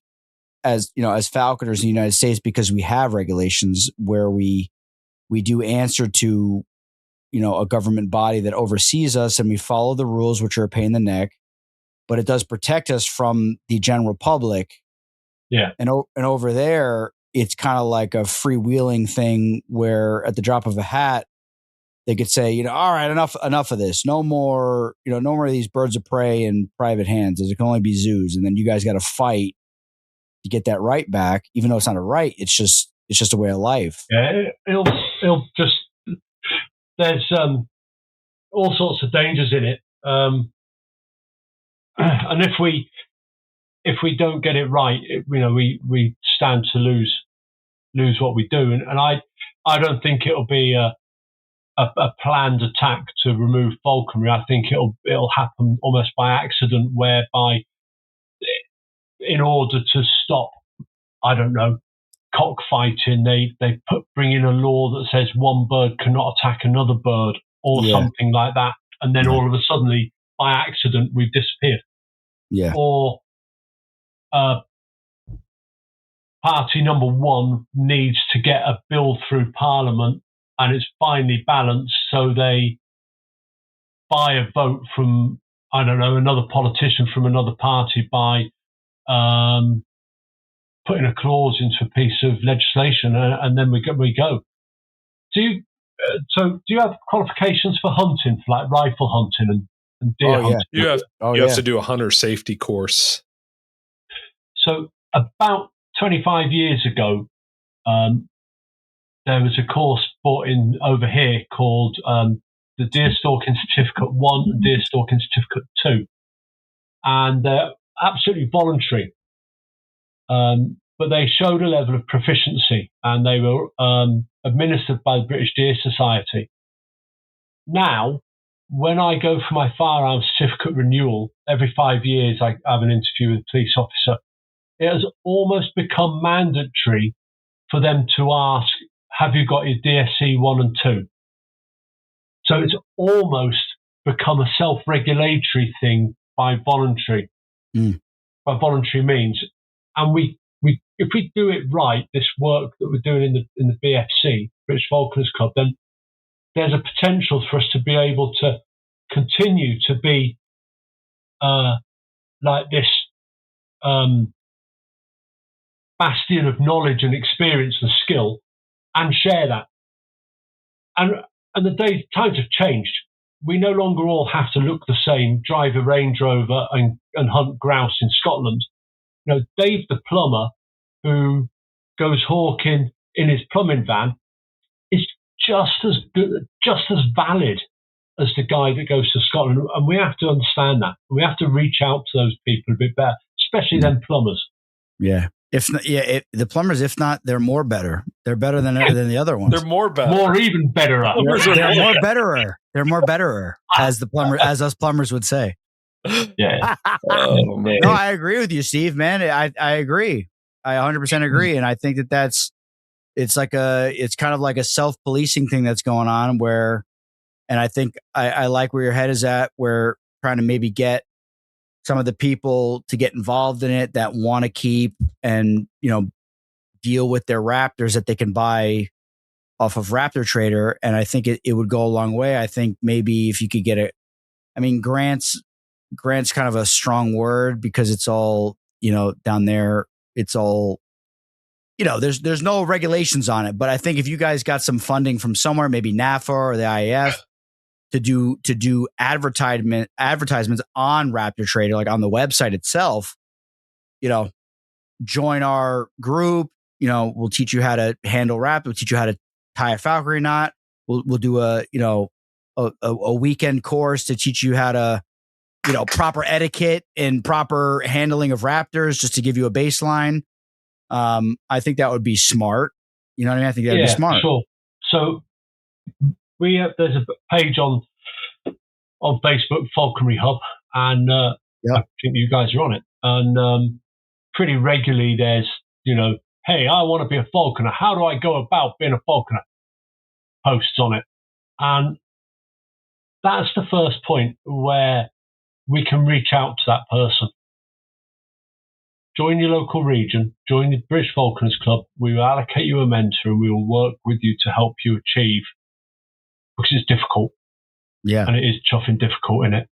as falconers in the United States because we have regulations where we do answer to a government body that oversees us, and we follow the rules, which are a pain in the neck, but it does protect us from the general public. Yeah. And over there, it's kind of like a freewheeling thing where at the drop of a hat, they could say, all right, enough of this. No more of these birds of prey in private hands. It can only be zoos. And then you guys got to fight to get that right back, even though it's not a right. It's just a way of life. Yeah, it'll just, there's all sorts of dangers in it. And if we don't get it right, we stand to lose what we do. And I don't think it'll be a planned attack to remove falconry. I think it'll happen almost by accident, whereby in order to stop, I don't know, cockfighting, they bring in a law that says one bird cannot attack another bird or something like that, and then all of a sudden, by accident, we've disappeared. Yeah. Or party number one needs to get a bill through Parliament, and it's finally balanced, so they buy a vote from, I don't know, another politician from another party by putting a clause into a piece of legislation, and then we go. Do you have qualifications for hunting, for like rifle hunting and deer hunting? You have to do a hunter safety course. So about 25 years ago, there was a course brought in over here called the Deer Stalking Certificate 1 and Deer Stalking Certificate 2. And they're absolutely voluntary. But they showed a level of proficiency, and they were administered by the British Deer Society. Now, when I go for my firearms certificate renewal, every 5 years I have an interview with a police officer. It has almost become mandatory for them to ask, have you got your DSC 1 and 2? So it's almost become a self-regulatory thing by voluntary means. And if we do it right, this work that we're doing in the BFC, British Falconers Club, then there's a potential for us to be able to continue to be like this bastion of knowledge and experience and skill, and share that. And the times have changed. We no longer all have to look the same, drive a Range Rover and hunt grouse in Scotland. Dave the plumber, who goes hawking in his plumbing van, is just as good, just as valid as the guy that goes to Scotland. And we have to understand that. We have to reach out to those people a bit better, especially them plumbers. Yeah. The plumbers, if not, they're more better. They're better than the other ones. They're more better. More even better. They're more betterer. They're more betterer, as us plumbers would say. Yeah. Oh, man. No, I agree with you, Steve, man. I agree. I 100% agree. And I think it's kind of like a self-policing thing that's going on and I think I like where your head is at, where trying to maybe get some of the people to get involved in it that want to keep and, deal with their raptors that they can buy off of Raptor Trader. And I think it would go a long way. I think maybe if you could get grants kind of a strong word because it's all, down there, it's all, there's no regulations on it. But I think if you guys got some funding from somewhere, maybe NAFA or the IAF to do advertisements on Raptor Trader, like on the website itself, join our group, we'll teach you how to handle raptor. We'll teach you how to tie a falconry knot. We'll do a weekend course to teach you how to, proper etiquette and proper handling of raptors, just to give you a baseline. I think that would be smart. You know what I mean? I think that would be smart. Sure. So there's a page on Facebook, Falconry Hub, and I think you guys are on it. And pretty regularly there's, hey, I want to be a falconer. How do I go about being a falconer? Posts on it. And that's the first point where we can reach out to that person. Join your local region, join the British Falconers Club. We will allocate you a mentor and we will work with you to help you achieve, because it's difficult. Yeah. And it is tough and difficult in it.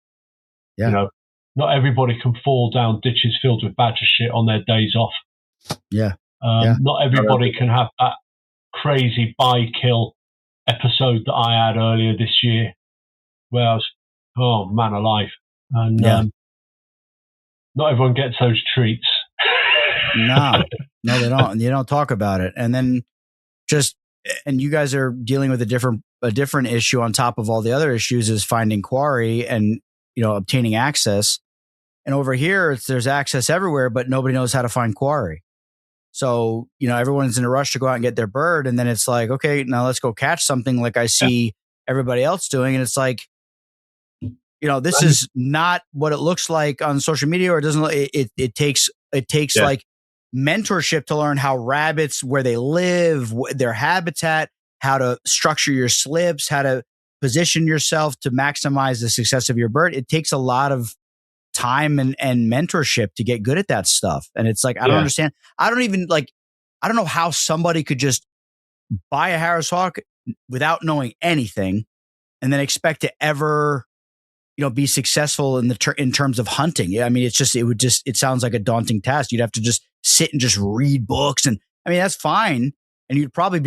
Yeah. Not everybody can fall down ditches filled with badger shit on their days off. Yeah. Not everybody can have that crazy buy-kill episode that I had earlier this year where I was, oh man alive. And not everyone gets those treats. No, they don't. You don't talk about it. And then and you guys are dealing with a different issue on top of all the other issues, is finding quarry and, obtaining access. And over here, there's access everywhere, but nobody knows how to find quarry. So, everyone's in a rush to go out and get their bird. And then it's like, okay, now let's go catch something like I see everybody else doing. And it's like, this is not what it looks like on social media, or it doesn't. It takes like mentorship to learn how rabbits, where they live, their habitat, how to structure your slips, how to position yourself to maximize the success of your bird. It takes a lot of time and mentorship to get good at that stuff. And it's like, I don't understand. I don't know how somebody could just buy a Harris Hawk without knowing anything and then expect to ever, be successful in terms of hunting. I mean, it sounds like a daunting task. You'd have to just sit and just read books. And I mean, that's fine. And you'd probably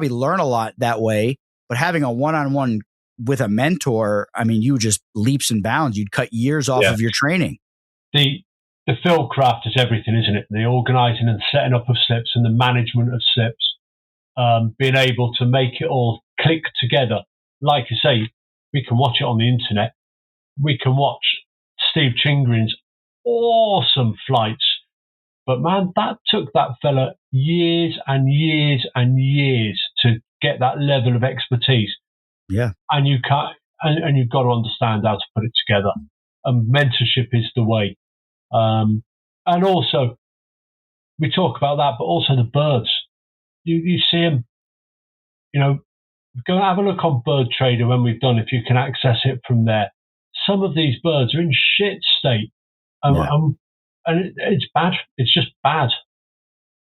learn a lot that way, but having a one-on-one with a mentor, I mean, you just leaps and bounds. You'd cut years off of your training. The field craft is everything, isn't it? The organizing and setting up of slips and the management of slips, being able to make it all click together. Like you say, we can watch it on the internet. We can watch Steve Chingrin's awesome flights. But man, that took that fella years and years and years to get that level of expertise. Yeah. And you can't, and you've got to understand how to put it together. And mentorship is the way. And also, we talk about that, but also the birds. You see them, go and have a look on Bird Trader when we've done, if you can access it from there. Some of these birds are in shit state. And it's bad. It's just bad.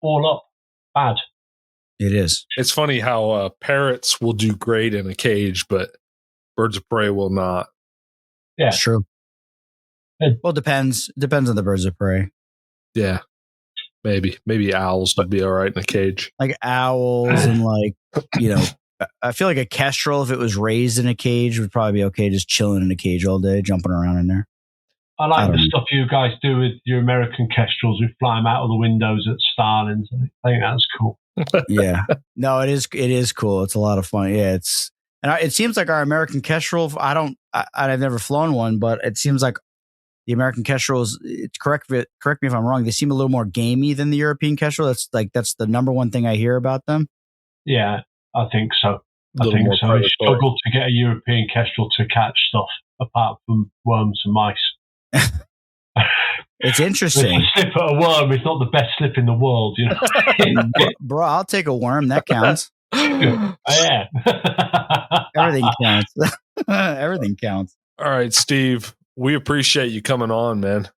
All up, bad. It is. It's funny how parrots will do great in a cage, but birds of prey will not. Yeah, it's true. Well, depends on the birds of prey. Yeah, maybe owls would be all right in a cage. Like owls and I feel like a kestrel, if it was raised in a cage, would probably be okay, just chilling in a cage all day, jumping around in there. I like the stuff you guys do with your American kestrels. We fly them out of the windows at Starlings. I think that's cool. Yeah, no, it is cool. It's a lot of fun. Yeah, it seems like our American kestrel. I've never flown one, but it seems like the American kestrels. Correct me if I'm wrong. They seem a little more gamey than the European kestrel. That's the number one thing I hear about them. Yeah, I think so. I think so. You struggle to get a European kestrel to catch stuff apart from worms and mice. It's interesting. The slip at a worm is not the best slip in the world, Bro, I'll take a worm. That counts. Yeah. Everything counts. Everything counts. All right, Steve. we appreciate you coming on, man.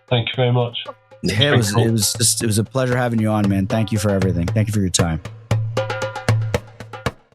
Thank you very much. It was a pleasure having you on, man. Thank you for everything. Thank you for your time.